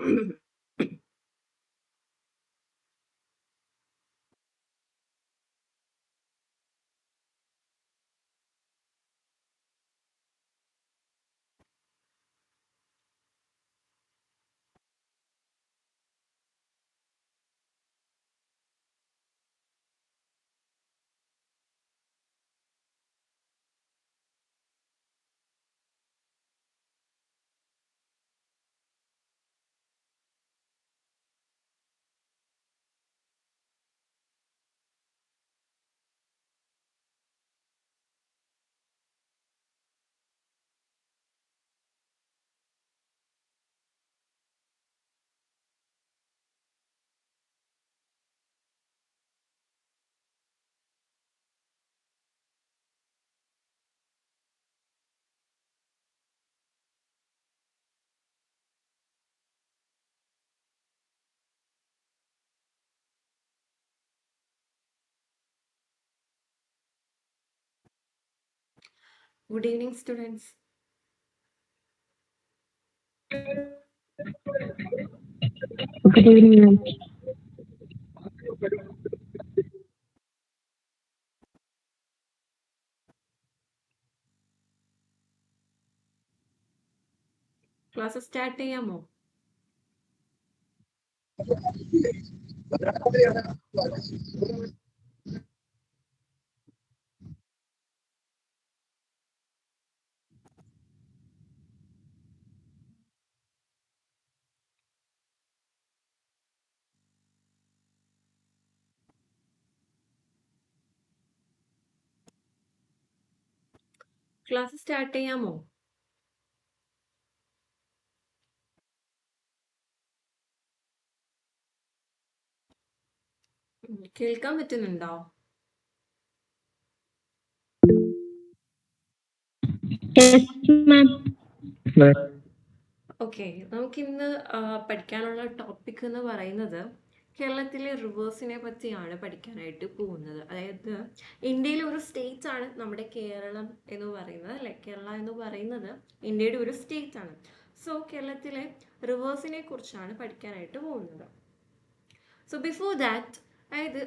Good evening, students. Good evening. Class start ചെയ്യാമോ? Class start ചെയ്യാമോ? കേൾക്കാൻ പറ്റുന്നുണ്ടോ? Yes, ma'am. ഓക്കെ, നമുക്കിന്ന് പഠിക്കാനുള്ള ടോപ്പിക് എന്ന് പറയുന്നത് കേരളത്തിലെ റിവേഴ്സിനെ പറ്റിയാണ് പഠിക്കാനായിട്ട് പോകുന്നത്. അതായത് ഇന്ത്യയിലെ ഒരു സ്റ്റേറ്റ് ആണ് നമ്മുടെ കേരളം എന്ന് പറയുന്നത്, അല്ലെ? കേരള എന്ന് പറയുന്നത് ഇന്ത്യയുടെ ഒരു സ്റ്റേറ്റ് ആണ്. സോ കേരളത്തിലെ റിവേഴ്സിനെ കുറിച്ചാണ് പഠിക്കാനായിട്ട് പോകുന്നത്. സോ ബിഫോർ ദാറ്റ്, അതായത്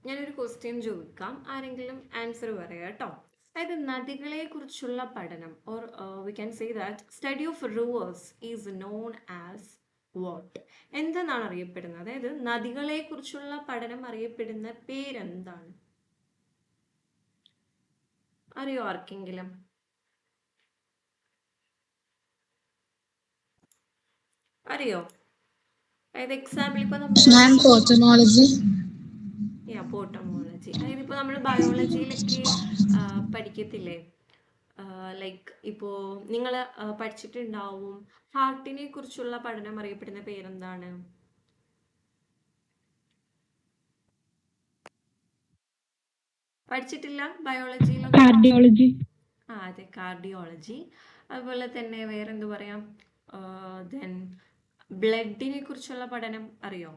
ഞാനൊരു ക്വസ്റ്റ്യൻ ചോദിക്കാം, ആരെങ്കിലും ആൻസർ പറയാം കേട്ടോ. അതായത് നദികളെ കുറിച്ചുള്ള പഠനം, or we can say that study of rivers is known as what? എന്തെന്നാണ് അറിയപ്പെടുന്നത്? അതായത് നദികളെ കുറിച്ചുള്ള പഠനം അറിയപ്പെടുന്ന പേരെന്താണ്? അറിയോ ആർക്കെങ്കിലും? അറിയോ? അതായത് എക്സാമ്പിൾ ഇപ്പൊ നമ്മള് Potamology. പോട്ടോമോളജി, അതായത് ഇപ്പൊ നമ്മൾ ബയോളജിയിലൊക്കെ പഠിക്കത്തില്ലേ? ലൈക്ക് ഇപ്പോൾ നിങ്ങൾ പഠിച്ചിട്ടുണ്ടാവും, ഹാർട്ടിനെ കുറിച്ചുള്ള പഠനം അറിയപ്പെടുന്ന പേരെന്താണ്? പഠിച്ചിട്ടില്ല ബയോളജിയിലൊന്നും? Cardiology. അതെ, കാർഡിയോളജി. അതുപോലെ തന്നെ വേറെന്ത് പറയാം? ദെൻ ബ്ലഡിനെ കുറിച്ചുള്ള പഠനം അറിയോ?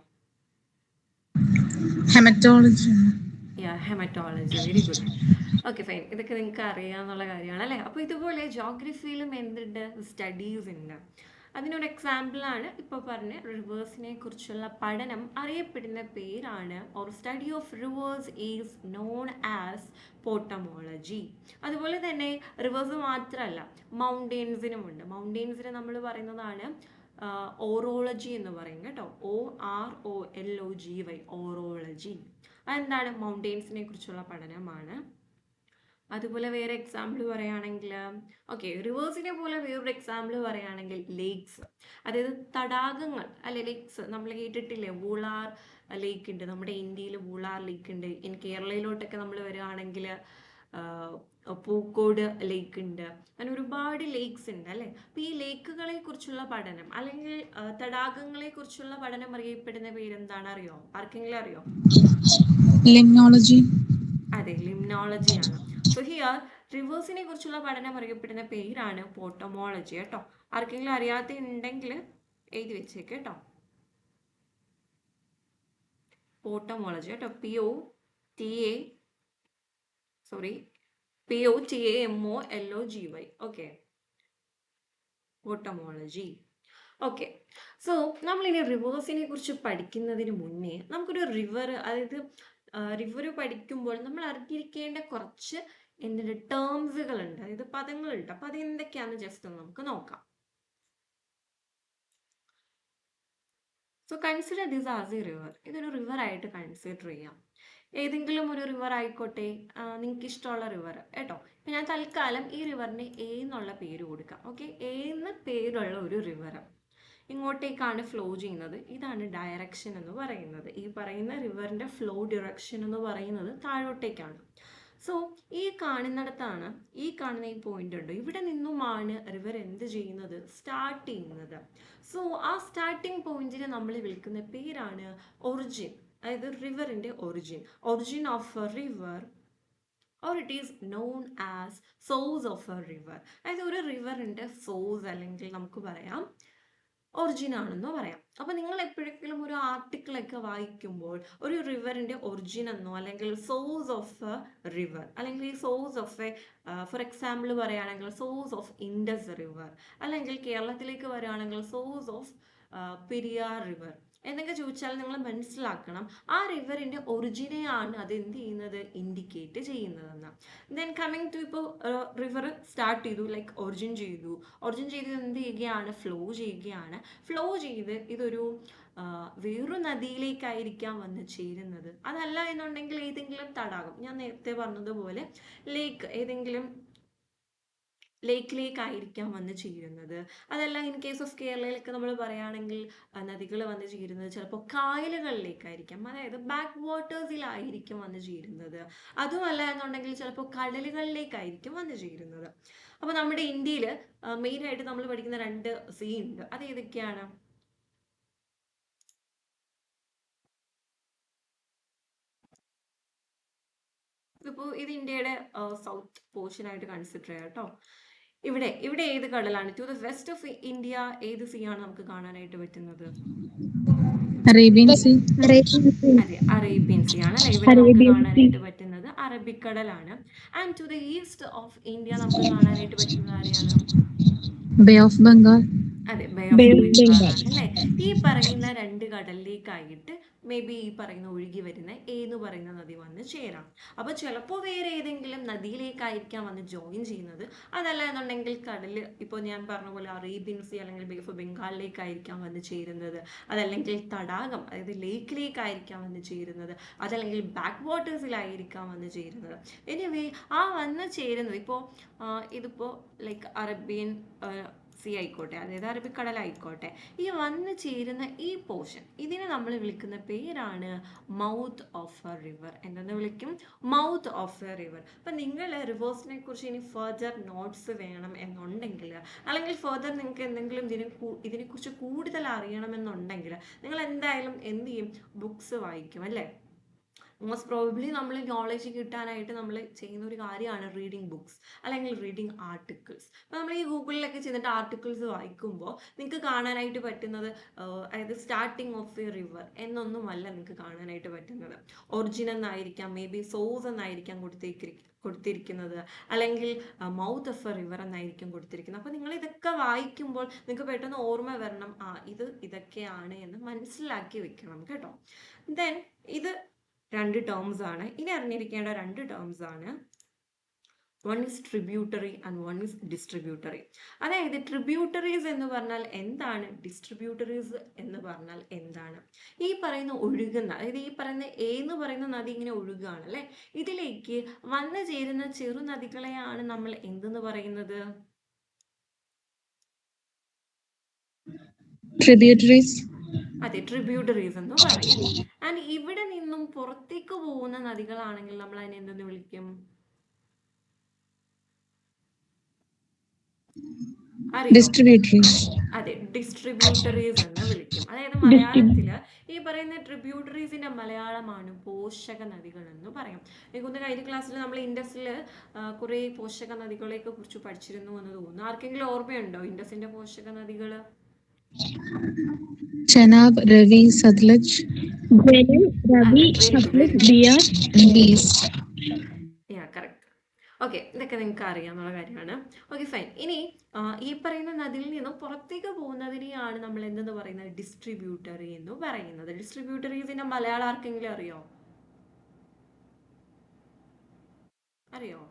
Hematology. Haematology. Very good. Okay, fine. ഇതൊക്കെ നിങ്ങൾക്ക് അറിയാമെന്നുള്ള കാര്യമാണ് അല്ലേ? അപ്പോൾ ഇതുപോലെ ജോഗ്രഫിയിലും എന്തുണ്ട്? സ്റ്റഡീസ് ഉണ്ട്. അതിനൊരു എക്സാമ്പിളാണ് ഇപ്പോൾ പറഞ്ഞ റിവേഴ്സിനെ കുറിച്ചുള്ള പഠനം അറിയപ്പെടുന്ന പേരാണ്, or study of rivers is known as potamology. അതുപോലെ തന്നെ റിവേഴ്സ് മാത്രമല്ല, മൗണ്ടെയിൻസിനുമുണ്ട്. മൗണ്ടെയിൻസിന് നമ്മൾ പറയുന്നതാണ് ഓറോളജി എന്ന് പറയും കേട്ടോ. OROLOGY, orology. അതെന്താണ്? മൗണ്ടെയിൻസിനെ കുറിച്ചുള്ള പഠനമാണ്. അതുപോലെ വേറെ എക്സാമ്പിൾ പറയുകയാണെങ്കിൽ, ഓക്കെ, റിവേഴ്സിനെ പോലെ വേറൊരു എക്സാമ്പിൾ പറയുകയാണെങ്കിൽ ലേക്സ്, അതായത് തടാകങ്ങൾ അല്ലെ? ലേക്സ് നമ്മൾ കേട്ടിട്ടില്ലേ? വൂളാർ ലേക്ക് ഉണ്ട്, നമ്മുടെ ഇന്ത്യയിൽ വൂളാർ ലേക്ക് ഉണ്ട്. ഇൻ കേരളയിലോട്ടൊക്കെ നമ്മൾ വരികയാണെങ്കിൽ പൂക്കോട് ലേക്ക് ഉണ്ട്. അങ്ങനെ ഒരുപാട് ലേക്സ് ഉണ്ട് അല്ലെ? അപ്പൊ ഈ ലേക്കുകളെ കുറിച്ചുള്ള പഠനം അല്ലെങ്കിൽ തടാകങ്ങളെ കുറിച്ചുള്ള പഠനം അറിയപ്പെടുന്ന പേരെന്താണ്? അറിയോ? ആർക്കെങ്കിലും അറിയോ? Limnology. അതെ, ലിംനോളജി ആണ്. സോ ഹിയർ റിവേഴ്സിനെ കുറിച്ചുള്ള പഠനം അറിയപ്പെടുന്ന പേരാണ് പോട്ടോമോളജി കേട്ടോ. ആർക്കെങ്കിലും അറിയാത്ത ഉണ്ടെങ്കിൽ എഴുതി വെച്ചേക്ക് കേട്ടോ. പോട്ടോമോളജി കേട്ടോ. POTAMOLOGY. ഓക്കെ, പോട്ടോമോളജി. ഓക്കെ. സോ നമ്മളിനി റിവേഴ്സിനെ കുറിച്ച് പഠിക്കുന്നതിന് മുന്നേ നമുക്കൊരു റിവർ, അതായത് റിവർ പഠിക്കുമ്പോൾ നമ്മൾ അറിഞ്ഞിരിക്കേണ്ട കുറച്ച് എന്തിൻ്റെ ടേംസുകളുണ്ട്, അതായത് പദങ്ങളുണ്ട്. അപ്പൊ അത് എന്തൊക്കെയാണെന്ന് ജസ്റ്റ് ഒന്ന് നമുക്ക് നോക്കാം. So consider this as A river. ഇതൊരു റിവർ ആയിട്ട് കൺസിഡർ ചെയ്യാം. ഏതെങ്കിലും ഒരു റിവർ ആയിക്കോട്ടെ, നിങ്ങൾക്ക് ഇഷ്ടമുള്ള റിവർ കേട്ടോ. ഇപ്പം ഞാൻ തൽക്കാലം ഈ റിവറിന് എ എന്നുള്ള പേര് കൊടുക്കാം. ഓക്കെ, എ എന്ന് പേരുള്ള ഒരു റിവർ ഇങ്ങോട്ടേക്കാണ് ഫ്ലോ ചെയ്യുന്നത്. ഇതാണ് ഡയറക്ഷൻ എന്ന് പറയുന്നത്. ഈ പറയുന്ന റിവറിൻ്റെ ഫ്ലോ ഡിറക്ഷൻ എന്ന് പറയുന്നത് താഴോട്ടേക്കാണ്. സോ ഈ കാണുന്നിടത്താണ്, ഈ കാണുന്ന ഈ പോയിന്റ് ഉണ്ട്, ഇവിടെ നിന്നുമാണ് റിവർ എന്ത് ചെയ്യുന്നത്, സ്റ്റാർട്ട് ചെയ്യുന്നത്. സോ ആ സ്റ്റാർട്ടിങ് പോയിന്റിനെ നമ്മൾ വിളിക്കുന്ന പേരാണ് ഒറിജിൻ, അതായത് റിവറിൻ്റെ origin of a river, or it is known as source of a river. അതായത് ഒരു റിവറിൻ്റെ സോഴ്സ് അല്ലെങ്കിൽ നമുക്ക് പറയാം ഒറിജിൻ ആണെന്ന് പറയാം. അപ്പോൾ നിങ്ങൾ എപ്പോഴെങ്കിലും ഒരു ആർട്ടിക്കിളൊക്കെ വായിക്കുമ്പോൾ ഒരു റിവറിൻ്റെ ഒറിജിൻ എന്നോ അല്ലെങ്കിൽ സോഴ്സ് ഓഫ് എ റിവർ, അല്ലെങ്കിൽ ഈ source of A, for example പറയുകയാണെങ്കിൽ സോഴ്സ് ഓഫ് ഇൻഡസ് റിവർ, അല്ലെങ്കിൽ കേരളത്തിലേക്ക് വരികയാണെങ്കിൽ സോഴ്സ് ഓഫ് പെരിയാർ റിവർ എന്നൊക്കെ ചോദിച്ചാൽ നിങ്ങൾ മനസ്സിലാക്കണം ആ റിവറിൻ്റെ ഒറിജിനെയാണ് അത് എന്ത് ചെയ്യുന്നത്, ഇൻഡിക്കേറ്റ് ചെയ്യുന്നതെന്ന്. ദെൻ കമ്മിങ് ടു, ഇപ്പോൾ റിവർ സ്റ്റാർട്ട് ചെയ്തു, ലൈക്ക് ഒറിജിൻ ചെയ്തു എന്ത് ചെയ്യുകയാണ്, ഫ്ലോ ചെയ്ത് ഇതൊരു വേറൊരു നദിയിലേക്കായിരിക്കാം വന്ന് ചേരുന്നത്. അതല്ല എന്നുണ്ടെങ്കിൽ ഏതെങ്കിലും തടാകം, ഞാൻ നേരത്തെ പറഞ്ഞതുപോലെ ഏതെങ്കിലും ലേക്കിലേക്കായിരിക്കാം വന്ന് ചേരുന്നത്. അതല്ല ഇൻ കേസ് ഓഫ് കേരളയിലൊക്കെ നമ്മൾ പറയുകയാണെങ്കിൽ നദികൾ വന്ന് ചേരുന്നത് ചിലപ്പോൾ കായലുകളിലേക്കായിരിക്കാം, അതായത് ബാക്ക് വാട്ടേഴ്സിലായിരിക്കും വന്ന് ചേരുന്നത്. അതുമല്ല എന്നുണ്ടെങ്കിൽ ചിലപ്പോൾ കടലുകളിലേക്കായിരിക്കും വന്ന് ചേരുന്നത്. അപ്പോൾ നമ്മുടെ ഇന്ത്യയിൽ മെയിനായിട്ട് നമ്മൾ പഠിക്കുന്ന 2 സീ ഉണ്ട്. അത് ഏതൊക്കെയാണ്? ഇപ്പോൾ ഇത് ഇന്ത്യയുടെ സൗത്ത് പോർഷൻ ആയിട്ട് കൺസിഡർ ചെയ്യാം കേട്ടോ. ഇവിടെ ഏത് കടലാണ്? To the west of India ഏത് സീ ആണ് നമുക്ക് കാണാനായിട്ട് പറ്റുന്നത്? Arabian Sea. അതെ, അറേബ്യൻ സീ ആണ് അല്ലെ. ഇവിടെ നമുക്ക് കാണാനായിട്ട് പറ്റുന്നത് അറബിക്കടലാണ്. And to the east of India നമുക്ക് കാണാനായിട്ട് പറ്റുന്നത് ആരെയാണ്? Bay of Bengal. അതെ, ബേ ഓഫ് ബംഗാൾ ആണ് അല്ലേ. ഈ പറയുന്ന 2 കടലിലേക്കായിട്ട് മേ ബി ഈ പറയുന്ന ഒഴുകി വരുന്ന എന്ന് പറയുന്ന നദി വന്ന് ചേരാം. അപ്പോൾ ചിലപ്പോൾ വേറെ ഏതെങ്കിലും നദിയിലേക്കായിരിക്കാം വന്ന് ജോയിൻ ചെയ്യുന്നത്. അതല്ല എന്നുണ്ടെങ്കിൽ കടല്, ഇപ്പോൾ ഞാൻ പറഞ്ഞ പോലെ അറേബ്യൻ സീ അല്ലെങ്കിൽ ബേ ഓഫ് ബംഗാളിലേക്കായിരിക്കാം വന്ന് ചേരുന്നത്. അതല്ലെങ്കിൽ തടാകം, അതായത് ലേക്കിലേക്കായിരിക്കാം വന്ന് ചേരുന്നത്. അതല്ലെങ്കിൽ ബാക്ക് വാട്ടേഴ്സിലായിരിക്കാം വന്ന് ചേരുന്നത്. എനിവേ ആ വന്ന് ചേരുന്നത് ഇപ്പോൾ ഇതിപ്പോൾ ലൈക്ക് അറേബ്യൻ സീ ആയിക്കോട്ടെ, അതായത് അറബിക്കടലായിക്കോട്ടെ, ഈ വന്ന് ചേരുന്ന ഈ പോർഷൻ, ഇതിനെ നമ്മൾ വിളിക്കുന്ന പേരാണ് മൗത്ത് ഓഫ് എ റിവർ. എന്തെന്ന് വിളിക്കും? Mouth of a river. അപ്പം നിങ്ങൾ റിവേഴ്സിനെ കുറിച്ച് ഇനി ഫർദർ നോട്ട്സ് വേണം എന്നുണ്ടെങ്കിൽ, അല്ലെങ്കിൽ ഫർദർ നിങ്ങൾക്ക് എന്തെങ്കിലും ഇതിനെക്കുറിച്ച് കൂടുതൽ അറിയണമെന്നുണ്ടെങ്കിൽ നിങ്ങൾ എന്തായാലും എന്ത് ചെയ്യും, ബുക്സ് വായിക്കും അല്ലേ. മോസ്റ്റ് പ്രോബബ്ലി നമ്മൾ നോളജ് കിട്ടാനായിട്ട് നമ്മൾ ചെയ്യുന്ന ഒരു കാര്യമാണ് റീഡിങ് ബുക്സ് അല്ലെങ്കിൽ റീഡിങ് ആർട്ടിക്കിൾസ്. അപ്പോൾ നമ്മൾ ഈ ഗൂഗിളിലൊക്കെ ചെന്നിട്ട് ആർട്ടിക്കിൾസ് വായിക്കുമ്പോൾ നിങ്ങൾക്ക് കാണാനായിട്ട് പറ്റുന്നത് അതായത് സ്റ്റാർട്ടിങ് ഓഫ് എ റിവർ എന്നൊന്നുമല്ല നിങ്ങൾക്ക് കാണാനായിട്ട് പറ്റുന്നത്. ഒറിജിൻ എന്നായിരിക്കാം, മേ ബി സോഴ്സ് എന്നായിരിക്കാം കൊടുത്തിരിക്കുന്നത്, അല്ലെങ്കിൽ മൗത്ത് ഓഫ് എ റിവർ എന്നായിരിക്കും കൊടുത്തിരിക്കുന്നത്. അപ്പോൾ നിങ്ങൾ ഇതൊക്കെ വായിക്കുമ്പോൾ നിങ്ങൾക്ക് പെട്ടെന്ന് ഓർമ്മ വരണം, ഇതൊക്കെയാണ് എന്ന് മനസ്സിലാക്കി വെക്കണം കേട്ടോ. ദെൻ ഇത് 2 ടേംസ് ആണ്. ഇനി അറിഞ്ഞിരിക്കേണ്ട 2 ടേംസ് ആണ്. One is tributary and one is distributary. അതായത് ട്രിബ്യൂട്ടറീസ് എന്ന് പറഞ്ഞാൽ എന്താണ്, ഡിസ്ട്രിബ്യൂട്ടറീസ് എന്ന് പറഞ്ഞാൽ എന്താണ്? ഈ പറയുന്ന ഒഴുകുന്ന, അതായത് ഈ പറയുന്ന എന്ന് പറയുന്ന നദി ഇങ്ങനെ ഒഴുകുകയാണ് അല്ലേ, ഇതിലേക്ക് വന്നു ചേരുന്ന ചെറു നദികളെയാണ് നമ്മൾ എന്തെന്ന് പറയുന്നത്? ട്രിബ്യൂട്ടറീസ്. അതെ, ട്രിബ്യൂട്ടറീസ് എന്ന് പറയും. ആൻഡ് ഇവിടെ നിന്നും പുറത്തേക്ക് പോകുന്ന നദികളാണെങ്കിൽ നമ്മൾ അതിനെ എന്തെന്ന് വിളിക്കും? ഡിസ്ട്രിബ്യൂട്ടറീസ്. അതെ, ഡിസ്ട്രിബ്യൂട്ടറീസ് എന്ന് വിളിക്കും. അതായത് മലയാളത്തില് ഈ പറയുന്ന ട്രിബ്യൂട്ടറീസിന്റെ മലയാളമാണ് പോഷക നദികൾ എന്ന് പറയും. എനിക്കൊന്ന് കഴിഞ്ഞ ക്ലാസ്സിൽ നമ്മൾ ഇൻഡസിൽ കുറെ പോഷക നദികളെയൊക്കെ കുറിച്ച് പഠിച്ചിരുന്നു എന്ന് തോന്നുന്നു. ആർക്കെങ്കിലും ഓർമ്മയുണ്ടോ ഇൻഡസിന്റെ പോഷക നദികൾ? ചെനാബ്, രവി, സത്ലജ്. രവി, സത്ലജ്, ബിയാസ്, ബീസ്. കറക്റ്റ്. ഓക്കെ, ഇതൊക്കെ നിങ്ങൾക്ക് അറിയാവുന്ന കാര്യമാണ്. Okay fine. ഇനി ഈ പറയുന്ന നദിയിൽ നിന്നും പുറത്തേക്ക് പോകുന്നതിനെയാണ് നമ്മൾ എന്തെന്ന് പറയുന്നത്, ഡിസ്ട്രിബ്യൂട്ടറി എന്ന് പറയുന്നത്. ഡിസ്ട്രിബ്യൂട്ടറീസിന്റെ മലയാളം ആർക്കെങ്കിലും അറിയോ? അറിയോ?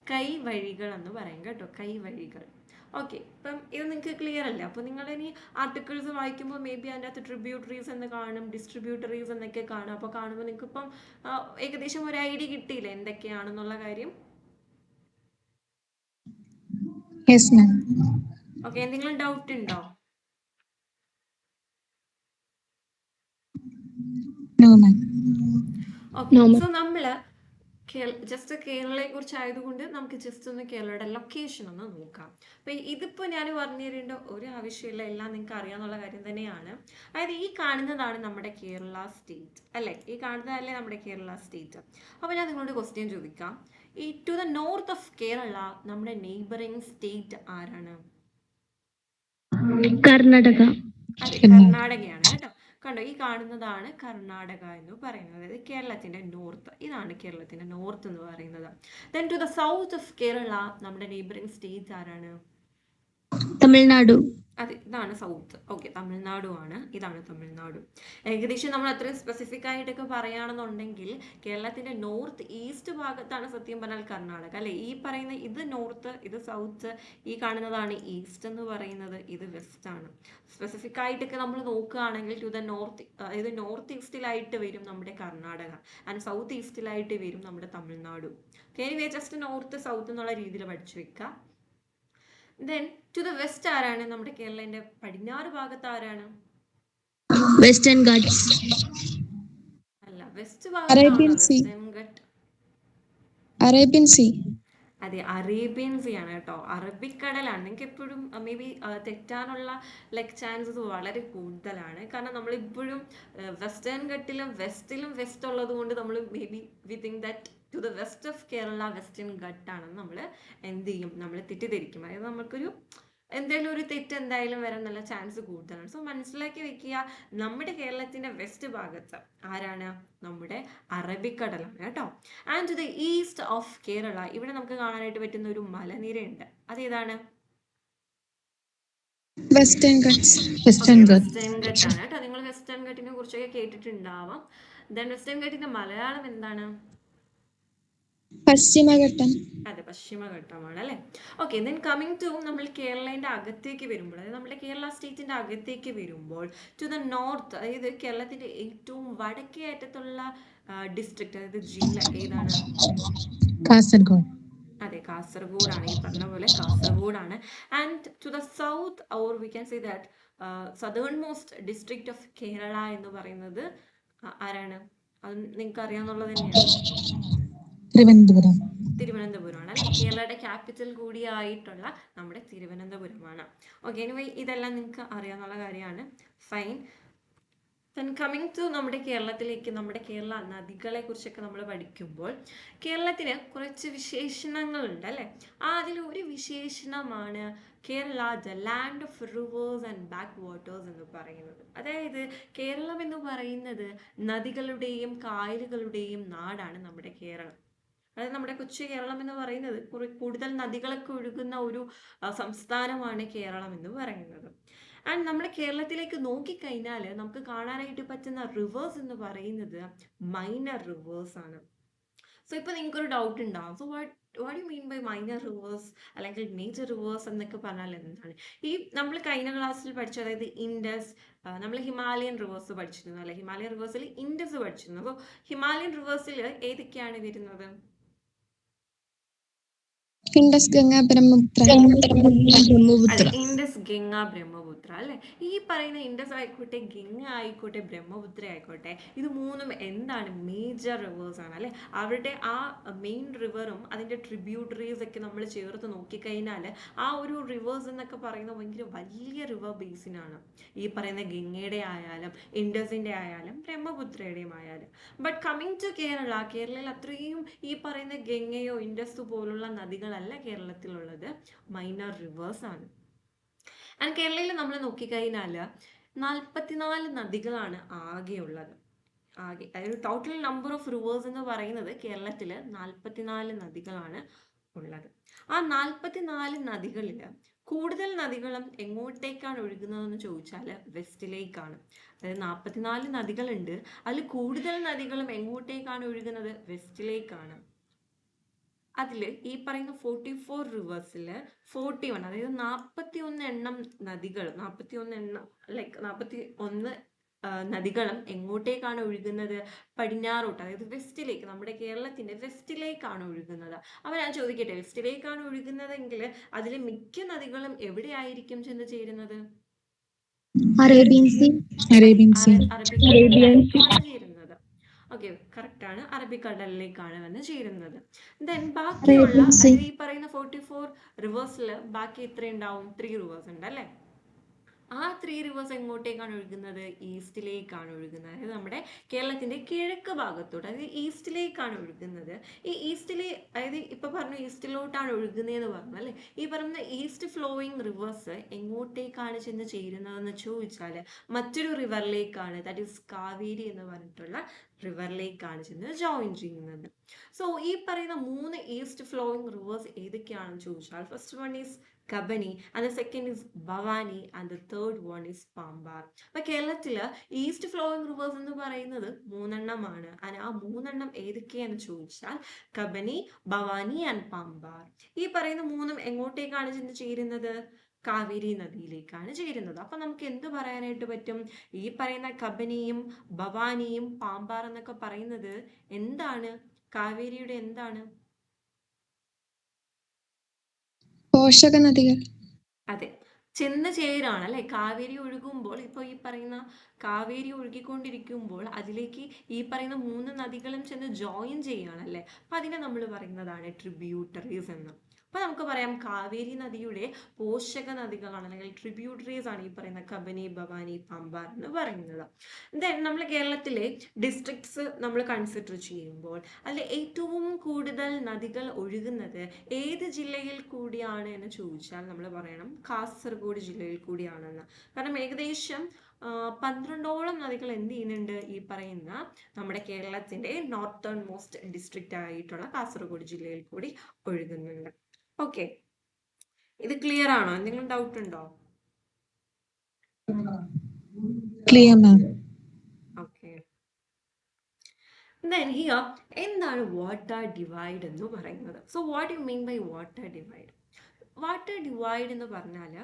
കൈവഴികൾ എന്ന് പറയും കേട്ടോ, കൈവഴികൾ. ഓക്കെ, ഇപ്പം ഇത് നിങ്ങൾക്ക് ക്ലിയർ അല്ലേ? അപ്പോൾ നിങ്ങൾ ഇനി ആർട്ടിക്കിൾസ് വായിക്കുമ്പോൾ മേ ബി അതിൻ്റെ അകത്ത് ട്രിബ്യൂട്ടറീസ് എന്ന് കാണും, ഡിസ്ട്രിബ്യൂട്ടറീസ് എന്നൊക്കെ കാണും. അപ്പോൾ കാണുമ്പോൾ നിങ്ങൾക്ക് ഇപ്പം ഏകദേശം ഒരു ഐഡിയ കിട്ടിയില്ലേ എന്തൊക്കെയാണെന്നുള്ള കാര്യം? Yes, ma'am. ഓക്കെ, എന്തെങ്കിലും ഡൗട്ട് ഉണ്ടോ? No, ma'am. ഓക്കെ, സോ നമ്മള് ജസ്റ്റ് കേരളയെ കുറിച്ച് ആയതുകൊണ്ട് നമുക്ക് ജസ്റ്റ് ഒന്ന് കേരളയുടെ ലൊക്കേഷൻ ഒന്ന് നോക്കാം. അപ്പൊ ഇതിപ്പോ ഞാൻ പറഞ്ഞു തരേണ്ട ഒരു ആവശ്യമില്ല, എല്ലാം നിങ്ങൾക്ക് അറിയാന്നുള്ള കാര്യം തന്നെയാണ്. അതായത് ഈ കാണുന്നതാണ് നമ്മുടെ കേരള സ്റ്റേറ്റ് അല്ലെ, ഈ കാണുന്നതല്ലേ നമ്മുടെ കേരള സ്റ്റേറ്റ്. അപ്പൊ ഞാൻ നിങ്ങളോട് ക്വസ്റ്റ്യൻ ചോദിക്കാം, ഈ to the north of Kerala നമ്മുടെ നെയ്ബറിംഗ് സ്റ്റേറ്റ് ആരാണ്? കർണാടക. അതെ, കർണാടകയാണ് കേട്ടോ. കണ്ടോ, ഈ കാണുന്നതാണ് കർണാടക എന്ന് പറയുന്നത്, അതായത് കേരളത്തിന്റെ നോർത്ത്. ഇതാണ് കേരളത്തിന്റെ നോർത്ത് എന്ന് പറയുന്നത്. Then to the south of Kerala നമ്മുടെ നെയ്ബറിംഗ് സ്റ്റേറ്റ് ആരാണ്? തമിഴ്നാടു. അതെ, ഇതാണ് സൗത്ത്. ഓക്കെ, തമിഴ്നാടുമാണ്. ഇതാണ് തമിഴ്നാട്. ഏകദേശം നമ്മൾ അത്രയും സ്പെസിഫിക് ആയിട്ടൊക്കെ പറയുകയാണെന്നുണ്ടെങ്കിൽ കേരളത്തിന്റെ നോർത്ത് ഈസ്റ്റ് ഭാഗത്താണ് സത്യം പറഞ്ഞാൽ കർണാടക അല്ലെ. ഈ പറയുന്ന ഇത് നോർത്ത്, ഇത് സൗത്ത്, ഈ കാണുന്നതാണ് ഈസ്റ്റ് എന്ന് പറയുന്നത്, ഇത് വെസ്റ്റ് ആണ്. സ്പെസിഫിക് ആയിട്ടൊക്കെ നമ്മൾ നോക്കുകയാണെങ്കിൽ ടു ദ നോർത്ത്, അതായത് നോർത്ത് ഈസ്റ്റിലായിട്ട് വരും നമ്മുടെ കർണാടക, ആൻഡ് സൗത്ത് ഈസ്റ്റിലായിട്ട് വരും നമ്മുടെ Tamil Nadu. Anyway just north south എന്നുള്ള രീതിയിൽ പഠിച്ചു വെക്കുക. ദെൻ ടു ദ വെസ്റ്റ് ആരാണ്? നമ്മുടെ കേരളത്തിന്റെ പടിഞ്ഞാറ് ഭാഗത്ത് ആരാണ്? വെസ്റ്റേൺ ഗാട്സ്. അല്ല, വെസ്റ്റ് ഭാഗത്താണോ Arabian Sea. Western Ghat? Arabian Sea. അതെ, അറേബ്യൻ സീ ആണ് കേട്ടോ, അറബിക്കടലാണ്. നിങ്ങൾക്ക് എപ്പോഴും മേ ബി തെറ്റാനുള്ള ചാൻസസ് വളരെ കൂടുതലാണ്. കാരണം നമ്മളിപ്പോഴും വെസ്റ്റേൺ ഘട്ടിലും വെസ്റ്റ് ഉള്ളത് കൊണ്ട് നമ്മൾ maybe we think that to the west of Kerala Western ഘട്ടാണെന്ന് നമ്മൾ എന്ത് ചെയ്യും, നമ്മൾ തെറ്റിദ്ധരിക്കും. അതായത് നമുക്കൊരു എന്തെങ്കിലും ഒരു തെറ്റ് എന്തായാലും വരാൻ നല്ല ചാൻസ് കൂടുതലാണ്. സോ മനസ്സിലാക്കി വെക്കുക, നമ്മുടെ കേരളത്തിന്റെ വെസ്റ്റ് ഭാഗത്ത് ആരാണ്? നമ്മുടെ അറബിക്കടലാണ് കേട്ടോ. And to the east of Kerala ഇവിടെ നമുക്ക് കാണാനായിട്ട് പറ്റുന്ന ഒരു മലനിരയുണ്ട്, അതേതാണ്? Western Ghats. Western Ghats. Western ഘട്ടാണ് കേട്ടോ. നിങ്ങൾ വെസ്റ്റേൺ ഘട്ടിനെ കുറിച്ചൊക്കെ കേട്ടിട്ടുണ്ടാവാം. ദെൻ വെസ്റ്റേൺ ഘട്ടിന്റെ മലയാളം എന്താണ്? പശ്ചിമഘട്ടം. അതെ, പശ്ചിമഘട്ടമാണ് അല്ലെ. ഓക്കെ, ദെൻ കമ്മിങ് ടു നമ്മൾ കേരളത്തിന്റെ അകത്തേക്ക് വരുമ്പോൾ, അതായത് നമ്മുടെ കേരള സ്റ്റേറ്റിന്റെ അകത്തേക്ക് വരുമ്പോൾ ടു ദ നോർത്ത്, അതായത് കേരളത്തിന്റെ ഏറ്റവും വടക്കേ അറ്റത്തുള്ള ഡിസ്ട്രിക്ട്, അതായത് ജില്ല ഏതാണ്? കാസർഗോഡ്. അതെ, കാസർഗോഡാണ്. ഈ പറഞ്ഞ പോലെ കാസർഗോഡാണ്. And to the south or we can say that southernmost district of Kerala എന്ന് പറയുന്നത് ആരാണ്? അത് നിങ്ങൾക്ക് അറിയാവുന്നുള്ളത് തന്നെയാണ്, തിരുവനന്തപുരം. തിരുവനന്തപുരമാണ് അല്ലെ. കേരളയുടെ ക്യാപിറ്റൽ കൂടിയായിട്ടുള്ള നമ്മുടെ തിരുവനന്തപുരമാണ്. ഓക്കെ, എനിവേ ഇതെല്ലാം നിങ്ങൾക്ക് അറിയാവുന്ന കാര്യമാണ്. ഫൈൻ. ദെൻ കമ്മിങ് ടു നമ്മുടെ കേരളത്തിലേക്ക്, നമ്മുടെ കേരള നദികളെ കുറിച്ചൊക്കെ നമ്മൾ പഠിക്കുമ്പോൾ കേരളത്തിന് കുറച്ച് വിശേഷണങ്ങളുണ്ട് അല്ലെ. അതിൽ ഒരു വിശേഷണമാണ് Kerala the land of rivers and backwaters എന്ന് പറയുന്നത്. അതായത് കേരളം എന്ന് പറയുന്നത് നദികളുടെയും കായലുകളുടെയും നാടാണ് നമ്മുടെ കേരളം. അതായത് നമ്മുടെ കൊച്ചു കേരളം എന്ന് പറയുന്നത് കൂടുതൽ നദികളൊക്കെ ഒഴുകുന്ന ഒരു സംസ്ഥാനമാണ് കേരളം എന്ന് പറയുന്നത്. ആൻഡ് നമ്മുടെ കേരളത്തിലേക്ക് നോക്കിക്കഴിഞ്ഞാൽ നമുക്ക് കാണാനായിട്ട് പറ്റുന്ന റിവേഴ്സ് എന്ന് പറയുന്നത് മൈനർ റിവേഴ്സ് ആണ്. സോ ഇപ്പൊ നിങ്ങൾക്കൊരു ഡൗട്ട് ഉണ്ടാവും, so what you mean by minor rivers അല്ലെങ്കിൽ മേജർ റിവേഴ്സ് എന്നൊക്കെ പറഞ്ഞാൽ എന്താണ്? ഈ നമ്മൾ കഴിഞ്ഞ ക്ലാസ്സിൽ പഠിച്ചു, അതായത് ഇൻഡസ്, നമ്മൾ ഹിമാലയൻ റിവേഴ്സ് പഠിച്ചിരുന്നു അല്ലെ. ഹിമാലയൻ റിവേഴ്സിൽ ഇൻഡസ് പഠിച്ചിരുന്നു. അപ്പോൾ ഹിമാലയൻ റിവേഴ്സിൽ ഏതൊക്കെയാണ് വരുന്നത്? ഇൻഡസ്, ഗംഗ, ബ്രഹ്മപുത്ര. അതെ, ഇൻഡസ്, ഗംഗ, ബ്രഹ്മപുത്ര അല്ലെ. ഈ പറയുന്ന ഇൻഡസ് ആയിക്കോട്ടെ, ഗംഗ ആയിക്കോട്ടെ, ബ്രഹ്മപുത്ര ആയിക്കോട്ടെ, ഇത് മൂന്നും എന്താണ്? മേജർ റിവേഴ്സ് ആണ് അല്ലെ. അവരുടെ ആ മെയിൻ റിവറും അതിന്റെ ട്രിബ്യൂട്ടറീസ് ഒക്കെ നമ്മൾ ചേർത്ത് നോക്കിക്കഴിഞ്ഞാൽ ആ ഒരു റിവേഴ്സ് എന്നൊക്കെ പറയുന്നത് ഭയങ്കര വലിയ റിവർ ബേസിനാണ്. ഈ പറയുന്ന ഗംഗയുടെ ആയാലും ഇൻഡസിന്റെ ആയാലും ബ്രഹ്മപുത്രയുടെയും ആയാലും. ബട്ട് കമ്മിങ് ടു കേരള, കേരളയിൽ അത്രയും ഈ പറയുന്ന ഗംഗയോ ഇൻഡസ് പോലുള്ള നദികളല്ല കേരളത്തിലുള്ളത്, മൈനർ റിവേഴ്സ് ആണ്. ആൻഡ് കേരളയിൽ നമ്മൾ നോക്കിക്കഴിഞ്ഞാൽ 44 നദികളാണ് ആകെയുള്ളത്. ആകെ അതായത് ടോട്ടൽ നമ്പർ ഓഫ് റിവേഴ്സ് എന്ന് പറയുന്നത് കേരളത്തിൽ 44 നദികളാണ് ഉള്ളത്. ആ 44 നദികളിൽ കൂടുതൽ നദികളും എങ്ങോട്ടേക്കാണ് ഒഴുകുന്നതെന്ന് ചോദിച്ചാൽ വെസ്റ്റിലേക്കാണ്. അതായത് 44 നദികളുണ്ട്, അതിൽ കൂടുതൽ നദികളും എങ്ങോട്ടേക്കാണ് ഒഴുകുന്നത്? വെസ്റ്റിലേക്കാണ്. അതിൽ ഈ പറയുന്ന 44 റിവേഴ്സിൽ 41 അതായത് 41 എണ്ണം നദികൾ 41 എണ്ണം ലൈക്ക് 41 നദികളും എങ്ങോട്ടേക്കാണ് ഒഴുകുന്നത്? പടിഞ്ഞാറോട്ട്, അതായത് വെസ്റ്റിലേക്ക്, നമ്മുടെ കേരളത്തിന്റെ വെസ്റ്റിലേക്കാണ് ഒഴുകുന്നത്. അപ്പൊ ഞാൻ ചോദിക്കട്ടെ, വെസ്റ്റിലേക്കാണ് ഒഴുകുന്നതെങ്കിൽ അതിലെ മിക്ക നദികളും എവിടെയായിരിക്കും ചെന്ന് ചേരുന്നത്? Arabian Sea. Arabian Sea. അറബിക്കടലിലേക്കാണ് ചേരുന്നത്. ഓക്കെ, കറക്റ്റ് ആണ്, അറബിക്കടലിലേക്കാണ് വന്ന് ചേരുന്നത്. ദെൻ ബാക്കിയുള്ള അതായത് ഈ പറയുന്ന 44 റിവേഴ്സിൽ ബാക്കി എത്ര ഉണ്ടാവും? 3 റിവേഴ്സ് ഉണ്ട് അല്ലേ? ആ 3 റിവേഴ്സ് എങ്ങോട്ടേക്കാണ് ഒഴുകുന്നത്? ഈസ്റ്റിലേക്കാണ് ഒഴുകുന്നത്. അതായത് നമ്മുടെ കേരളത്തിന്റെ കിഴക്ക് ഭാഗത്തോട്ട്, അതായത് ഈസ്റ്റിലേക്കാണ് ഒഴുകുന്നത്. ഈ ഈസ്റ്റിലെ അതായത് ഇപ്പൊ പറഞ്ഞു ഈസ്റ്റിലോട്ടാണ് ഒഴുകുന്നതെന്ന് പറഞ്ഞു അല്ലെ. ഈ പറയുന്ന ഈസ്റ്റ് ഫ്ലോയിങ് റിവേഴ്സ് എങ്ങോട്ടേക്കാണ് ചെന്ന് ചേരുന്നതെന്ന് ചോദിച്ചാൽ മറ്റൊരു റിവറിലേക്കാണ്, ദാറ്റ് ഈസ് കാവേരി എന്ന് പറഞ്ഞിട്ടുള്ള റിവറിലേക്കാണ് ചെന്ന് ജോയിൻ ചെയ്യുന്നത്. സോ ഈ പറയുന്ന 3 ഈസ്റ്റ് ഫ്ലോയിങ് റിവേഴ്സ് ഏതൊക്കെയാണെന്ന് ചോദിച്ചാൽ first one is Kabani and the second is Bhavani and the third one is Pambar. അപ്പൊ കേരളത്തില് ഈസ്റ്റ് ഫ്ലോയിങ് റിവേഴ്സ് എന്ന് പറയുന്നത് 3 എണ്ണമാണ്. ആ 3 എണ്ണം ഏതൊക്കെയാന്ന് ചോദിച്ചാൽ കബനി, ഭവാനി ആൻഡ് പാമ്പാർ. ഈ പറയുന്ന 3ഉം എങ്ങോട്ടേക്കാണ് ചെന്ന് ചേരുന്നത്? കാവേരി നദിയിലേക്കാണ് ചേരുന്നത്. അപ്പൊ നമുക്ക് എന്ത് പറയാനായിട്ട് പറ്റും? ഈ പറയുന്ന കബനിയും ഭവാനിയും പാമ്പാർ എന്നൊക്കെ പറയുന്നത് എന്താണ്? കാവേരിയുടെ എന്താണ്? പോഷക നദികൾ. അതെ, ചെന്ന് ചേരാണ് അല്ലെ. കാവേരി ഒഴുകുമ്പോൾ ഇപ്പൊ ഈ പറയുന്ന കാവേരി ഒഴുകിക്കൊണ്ടിരിക്കുമ്പോൾ അതിലേക്ക് ഈ പറയുന്ന 3 നദികളും ചെന്ന് ജോയിൻ ചെയ്യാണ് അല്ലെ. അപ്പൊ അതിനെ നമ്മൾ പറയുന്നതാണ് ട്രിബ്യൂട്ടറീസ് എന്ന്. അപ്പൊ നമുക്ക് പറയാം കാവേരി നദിയുടെ പോഷക നദികളാണ് അല്ലെങ്കിൽ ട്രിബ്യൂട്ടറീസ് ആണ് ഈ പറയുന്ന കബനി, ഭവാനി, പാമ്പാർ എന്ന് പറയുന്നത്. ദെൻ നമ്മൾ കേരളത്തിലെ ഡിസ്ട്രിക്ട്സ് നമ്മൾ കൺസിഡർ ചെയ്യുമ്പോൾ അതിൽ ഏറ്റവും കൂടുതൽ നദികൾ ഒഴുകുന്നത് ഏത് ജില്ലയിൽ കൂടിയാണ് എന്ന് ചോദിച്ചാൽ നമ്മൾ പറയണം കാസർഗോഡ് ജില്ലയിൽ കൂടിയാണെന്ന്. കാരണം ഏകദേശം 12ഓളം നദികൾ എന്ത് ചെയ്യുന്നുണ്ട്? ഈ പറയുന്ന നമ്മുടെ കേരളത്തിന്റെ നോർത്തേൺ മോസ്റ്റ് ഡിസ്ട്രിക്റ്റ് ആയിട്ടുള്ള കാസർഗോഡ് ജില്ലയിൽ കൂടി ഒഴുകുന്നുണ്ട്. ഓക്കെ, ഇത് ക്ലിയർ ആണോ? എന്തെങ്കിലും ഡൗട്ട് ഉണ്ടോ? Clear ma'am. Okay, then here എന്താണ് വാട്ടർ ഡിവൈഡ് എന്ന് പറയുന്നത്? So what you mean by water divide? Water divide എന്ന് പറഞ്ഞാൽ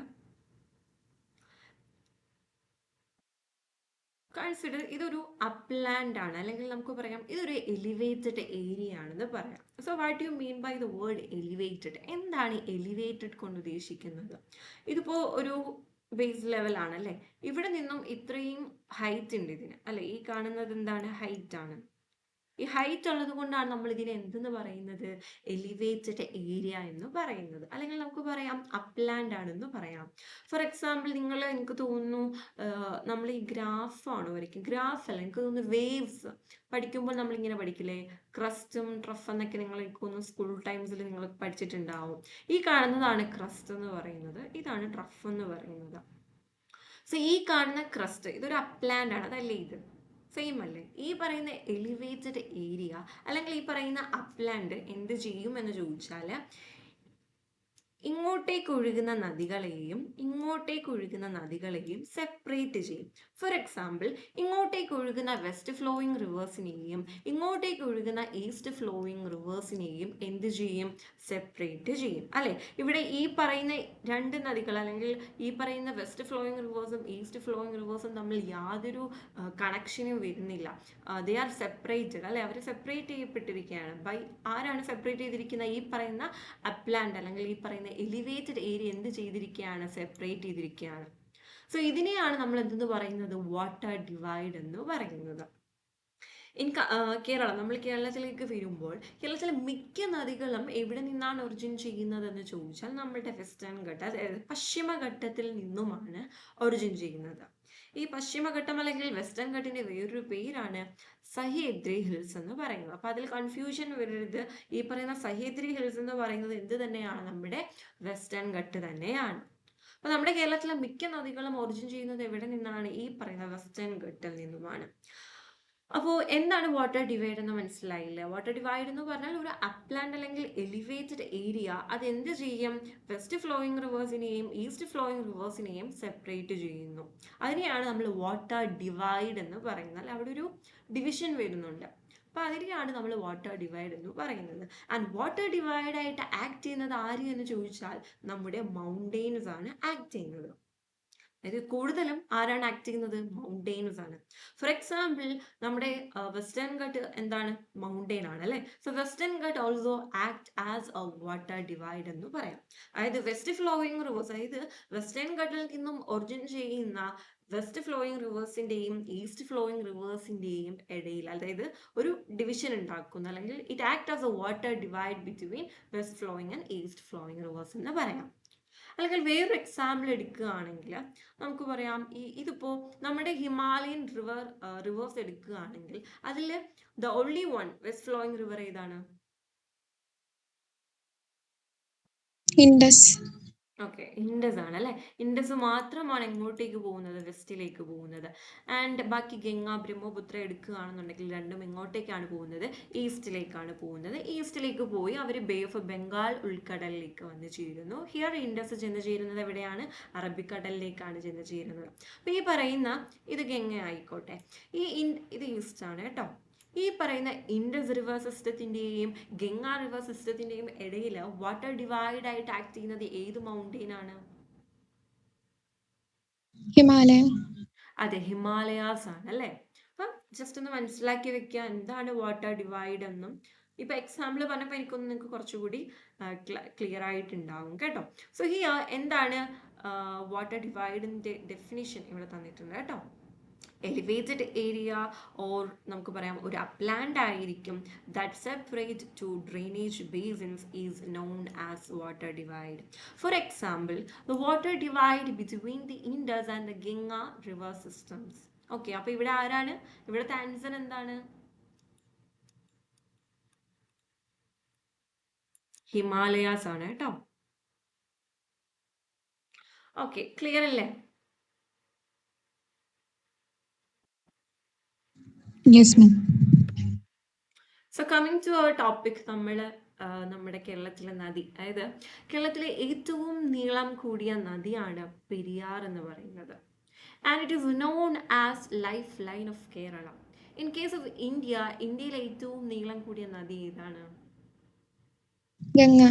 കൺസിഡർ ഇതൊരു അപ്ലാൻഡ് ആണ്, അല്ലെങ്കിൽ നമുക്ക് പറയാം ഇതൊരു എലിവേറ്റഡ് ഏരിയ ആണെന്ന് പറയാം. So what you mean by the word elevated? എന്താണ് എലിവേറ്റഡ് കൊണ്ട് ഉദ്ദേശിക്കുന്നത്? ഇതിപ്പോ ഒരു ബേസ് ലെവൽ ആണ് അല്ലെ. ഇവിടെ നിന്നും ഇത്രയും ഹൈറ്റ് ഉണ്ട് ഇതിന് അല്ലെ. ഈ കാണുന്നത് എന്താണ്? ഹൈറ്റ് ആണ്. ഈ ഹൈറ്റ് ഉള്ളത് കൊണ്ടാണ് നമ്മൾ ഇതിനെ എന്തെന്ന് പറയുന്നത്? എലിവേറ്റഡ് ഏരിയ എന്ന് പറയുന്നത്. അല്ലെങ്കിൽ നമുക്ക് പറയാം അപ്ലാൻഡ് ആണെന്ന് പറയാം. ഫോർ എക്സാമ്പിൾ എനിക്ക് തോന്നുന്നു നമ്മൾ ഈ ഗ്രാഫാണ് വരയ്ക്കും, ഗ്രാഫ് അല്ല, എനിക്ക് തോന്നുന്നു വേവ്സ് പഠിക്കുമ്പോൾ നമ്മൾ ഇങ്ങനെ പഠിക്കില്ലേ, ക്രസ്റ്റും ട്രഫ് എന്നൊക്കെ നിങ്ങൾ എനിക്ക് തോന്നുന്നു സ്കൂൾ ടൈംസിൽ നിങ്ങൾ പഠിച്ചിട്ടുണ്ടാവും. ഈ കാണുന്നതാണ് ക്രസ്റ്റ് എന്ന് പറയുന്നത്, ഇതാണ് ട്രഫ് എന്ന് പറയുന്നത്. സോ ഈ കാണുന്ന ക്രസ്റ്റ് ഇതൊരു അപ്ലാൻഡ് ആണ്, അതല്ലേ ഇത്? സെയിം അല്ലേ? ഈ പറയുന്ന എലിവേറ്റഡ് ഏരിയ അല്ലെങ്കിൽ ഈ പറയുന്ന അപ്ലാൻഡ് എന്ത് ചെയ്യും എന്ന് ചോദിച്ചാൽ ഇങ്ങോട്ടേക്ക് ഒഴുകുന്ന നദികളെയും സെപ്പറേറ്റ് ചെയ്യും. ഫോർ എക്സാമ്പിൾ ഇങ്ങോട്ടേക്ക് ഒഴുകുന്ന വെസ്റ്റ് ഫ്ലോയിങ് റിവേഴ്സിനെയും ഇങ്ങോട്ടേക്ക് ഒഴുകുന്ന ഈസ്റ്റ് ഫ്ലോയിങ് റിവേഴ്സിനെയും എന്ത് ചെയ്യും? സെപ്പറേറ്റ് ചെയ്യും അല്ലെ. ഇവിടെ ഈ പറയുന്ന 2 നദികൾ അല്ലെങ്കിൽ ഈ പറയുന്ന വെസ്റ്റ് ഫ്ലോയിങ് റിവേഴ്സും ഈസ്റ്റ് ഫ്ലോയിങ് റിവേഴ്സും തമ്മിൽ യാതൊരു കണക്ഷനും വരുന്നില്ല. ദേ ആർ സെപ്പറേറ്റഡ് അല്ലെ. അവർ സെപ്പറേറ്റ് ചെയ്യപ്പെട്ടിരിക്കുകയാണ്. ആരാണ് സെപ്പറേറ്റ് ചെയ്തിരിക്കുന്നത്? ഈ പറയുന്ന അപ്ലാൻഡ് അല്ലെങ്കിൽ ഈ പറയുന്ന എലിവേറ്റഡ് ഏരിയ എന്ത് ചെയ്തിരിക്കുകയാണ്? സെപ്പറേറ്റ് ചെയ്തിരിക്കുകയാണ്. സോ ഇതിനെയാണ് നമ്മൾ എന്തെന്ന് പറയുന്നത്? വാട്ടർ ഡിവൈഡ് എന്ന് പറയുന്നത്. നമ്മൾ കേരളത്തിലേക്ക് വരുമ്പോൾ കേരളത്തിലെ മിക്ക നദികളും എവിടെ നിന്നാണ് ഒറിജിൻ ചെയ്യുന്നതെന്ന് ചോദിച്ചാൽ നമ്മുടെ വെസ്റ്റേൺ ഘട്ടം, അതായത് പശ്ചിമഘട്ടത്തിൽ നിന്നുമാണ് ഒറിജിൻ ചെയ്യുന്നത്. ഈ പശ്ചിമഘട്ടം അല്ലെങ്കിൽ വെസ്റ്റേൺ ഘട്ടിന്റെ വേറൊരു പേരാണ് സഹ്യാദ്രി ഹിൽസ് എന്ന് പറയുന്നത്. അപ്പൊ അതിൽ കൺഫ്യൂഷൻ വരരുത്. ഈ പറയുന്ന സഹ്യാദ്രി ഹിൽസ് എന്ന് പറയുന്നത് എന്ത് തന്നെയാണ്? നമ്മുടെ വെസ്റ്റേൺ ഘട്ട് തന്നെയാണ്. അപ്പൊ നമ്മുടെ കേരളത്തിലെ മിക്ക നദികളും ഒറിജിൻ ചെയ്യുന്നത് എവിടെ നിന്നാണ്? ഈ പറയുന്ന വെസ്റ്റേൺ ഘട്ടിൽ നിന്നുമാണ്. അപ്പോൾ എന്താണ് വാട്ടർ ഡിവൈഡ് എന്ന് മനസ്സിലായില്ല? വാട്ടർ ഡിവൈഡ് എന്ന് പറഞ്ഞാൽ ഒരു അപ്ലാൻഡ് അല്ലെങ്കിൽ എലിവേറ്റഡ് ഏരിയ അത് എന്ത് ചെയ്യും? വെസ്റ്റ് ഫ്ലോയിങ് റിവേഴ്സിനെയും ഈസ്റ്റ് ഫ്ലോയിങ് റിവേഴ്സിനെയും സെപ്പറേറ്റ് ചെയ്യുന്നു. അതിനെയാണ് നമ്മൾ വാട്ടർ ഡിവൈഡ് എന്ന് പറയുന്നത്. അവിടെ ഒരു ഡിവിഷൻ വരുന്നുണ്ട്. അപ്പോൾ അതിനെയാണ് നമ്മൾ വാട്ടർ ഡിവൈഡ് എന്ന് പറയുന്നത്. ആൻഡ് വാട്ടർ ഡിവൈഡ് ആയിട്ട് ആക്ട് ചെയ്യുന്നത് ആര് എന്ന് ചോദിച്ചാൽ നമ്മുടെ മൗണ്ടെയിൻസ് ആണ് ആക്ട് ചെയ്യുന്നത്. അതായത് കൂടുതലും ആരാണ് ആക്ട് ചെയ്യുന്നത്? മൗണ്ടെയിൻസ് ആണ്. ഫോർ എക്സാമ്പിൾ നമ്മുടെ വെസ്റ്റേൺ ഘട്ട് എന്താണ്? മൗണ്ടെയിൻ ആണ് അല്ലെ. So western Ghat also act as A water divide എന്ന് പറയാം. അതായത് വെസ്റ്റ് ഫ്ലോയിങ് റിവേഴ്സ്, അതായത് വെസ്റ്റേൺ ഘട്ടിൽ നിന്നും ഒറിജിൻ ചെയ്യുന്ന വെസ്റ്റ് ഫ്ലോയിങ് റിവേഴ്സിന്റെയും ഈസ്റ്റ് ഫ്ലോയിങ് റിവേഴ്സിന്റെയും ഇടയിൽ, അതായത് ഒരു ഡിവിഷൻ ഉണ്ടാക്കുന്നു, അല്ലെങ്കിൽ it act as A water divide between west flowing and east flowing reverse എന്ന് പറയാം. അല്ലെങ്കിൽ വേറൊരു എക്സാമ്പിൾ എടുക്കുകയാണെങ്കിൽ നമുക്ക് പറയാം, ഇതിപ്പോ നമ്മുടെ ഹിമാലയൻ റിവേഴ്സ് എടുക്കുകയാണെങ്കിൽ അതിൽ the only one west flowing river ഏതാണ്? ഇൻഡസ്. ഓക്കെ, ഇൻഡസ് ആണ് അല്ലെ. ഇൻഡസ് മാത്രമാണ് എങ്ങോട്ടേക്ക് പോകുന്നത്? വെസ്റ്റിലേക്ക് പോകുന്നത്. ആൻഡ് ബാക്കി ഗംഗ, ബ്രഹ്മപുത്ര എടുക്കുകയാണെന്നുണ്ടെങ്കിൽ രണ്ടും എങ്ങോട്ടേക്കാണ് പോകുന്നത്? ഈസ്റ്റിലേക്കാണ് പോകുന്നത്. ഈസ്റ്റിലേക്ക് പോയി അവർ ബേ ഓഫ് ബംഗാൾ ഉൾക്കടലിലേക്ക് വന്ന് ചേരുന്നു. ഹിയർ ഇൻഡസ് ചെന്ന് ചേരുന്നത് എവിടെയാണ്? അറബിക്കടലിലേക്കാണ് ചെന്ന് ചേരുന്നത്. അപ്പൊ ഈ പറയുന്ന ഇത് ഗംഗ ആയിക്കോട്ടെ, ഇത് ഈസ്റ്റ് ആണ് കേട്ടോ. ഈ പറയുന്ന ഇൻഡസ് റിവർ സിസ്റ്റത്തിന്റെയും ഗംഗ റിവർ സിസ്റ്റത്തിന്റെയും ഇടയിൽ വാട്ടർ ഡിവൈഡ് ആയിട്ട് ആക്ട് ചെയ്യുന്നത് ഏത് മൗണ്ടെയിൻ ആണ്? ഹിമാലയ. അതെ, ഹിമാലയാസ് ആണ് അല്ലെ. അപ്പം ജസ്റ്റ് ഒന്ന് മനസ്സിലാക്കി വെക്കുക എന്താണ് വാട്ടർ ഡിവൈഡ് എന്നും. ഇപ്പൊ എക്സാമ്പിൾ പറഞ്ഞപ്പോൾ എനിക്കൊന്ന് നിങ്ങൾക്ക് കുറച്ചുകൂടി ക്ലിയർ ആയിട്ടുണ്ടാവും കേട്ടോ. സോ എന്താണ് വാട്ടർ ഡിവൈഡിന്റെ ഡെഫിനിഷൻ ഇവിടെ തന്നിട്ടുണ്ട് കേട്ടോ. എലിവേറ്റഡ് ഏരിയ ഓർ നമുക്ക് പറയാം ഒരു അപ്ലാൻഡ് ആയിരിക്കും that separate to drainage basins is known as water divide. For example the water divide between the Indus and the Ganga river systems. Okay, അപ്പൊ ഇവിടെ ആരാണ്? ഇവിടുത്തെ ആൻസർ എന്താണ്? ഹിമാലയാസ് ആണ് കേട്ടോ. ഓക്കെ, ക്ലിയർ അല്ലേ? Yes ma'am. So coming to our topic, നമ്മുടെ കേരളത്തിലെ നദി, അതായത് കേരളത്തിലെ ഏറ്റവും നീളം കൂടിയ നദിയാണ് പെരിയാർ എന്ന് പറയുന്നത്. And it is known as lifeline of Kerala. In case of ഇന്ത്യയിലെ ഏറ്റവും നീളം കൂടിയ നദി ഏതാണ്? ഗംഗ.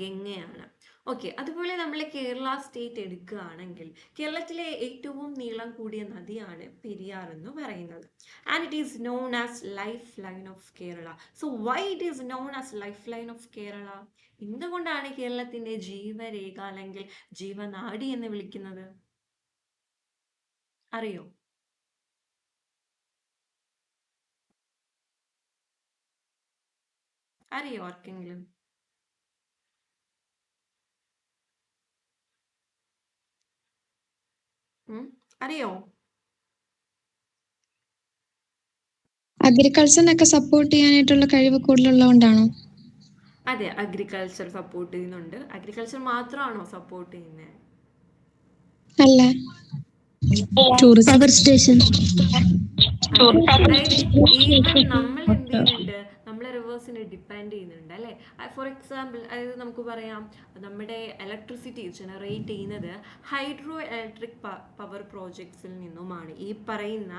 ഗംഗയാണ്. ഓക്കെ, അതുപോലെ നമ്മൾ കേരള സ്റ്റേറ്റ് എടുക്കുകയാണെങ്കിൽ കേരളത്തിലെ ഏറ്റവും നീളം കൂടിയ നദിയാണ് പെരിയാർ എന്ന് പറയുന്നത്. And it is known as lifeline of Kerala. So why it is known as lifeline of Kerala? എന്തുകൊണ്ടാണ് കേരളത്തിന്റെ ജീവരേഖ അല്ലെങ്കിൽ ജീവനാഡി എന്ന് വിളിക്കുന്നത്? അറിയോ? ആർക്കെങ്കിലും? അറിയോ? അഗ്രികൾച്ചറിനൊക്കെ സപ്പോർട്ട് ചെയ്യാനായിട്ടുള്ള കഴിവ് കൂടുതലുള്ളതുകൊണ്ടാണോ? അതെ, അഗ്രികൾച്ചർ സപ്പോർട്ട് ചെയ്യുന്നുണ്ട്. അഗ്രികൾച്ചർ മാത്രമാണോ സപ്പോർട്ട് ചെയ്യുന്നത്? അല്ല, ടൂറിസം. Power station. അതായത് ഈവൻ നമ്മൾ എന്ത് ചെയ്യുന്നുണ്ട്? നമ്മളെ റിവേഴ്സിനെ ഡിപ്പെൻഡ് ചെയ്യുന്നുണ്ട് അല്ലെ. ഫോർ എക്സാമ്പിൾ, അതായത് നമുക്ക് പറയാം നമ്മുടെ ഇലക്ട്രിസിറ്റി ജനറേറ്റ് ചെയ്യുന്നത് ഹൈഡ്രോ ഇലക്ട്രിക് പവർ പ്രോജക്ട്സിൽ നിന്നുമാണ്. ഈ പറയുന്ന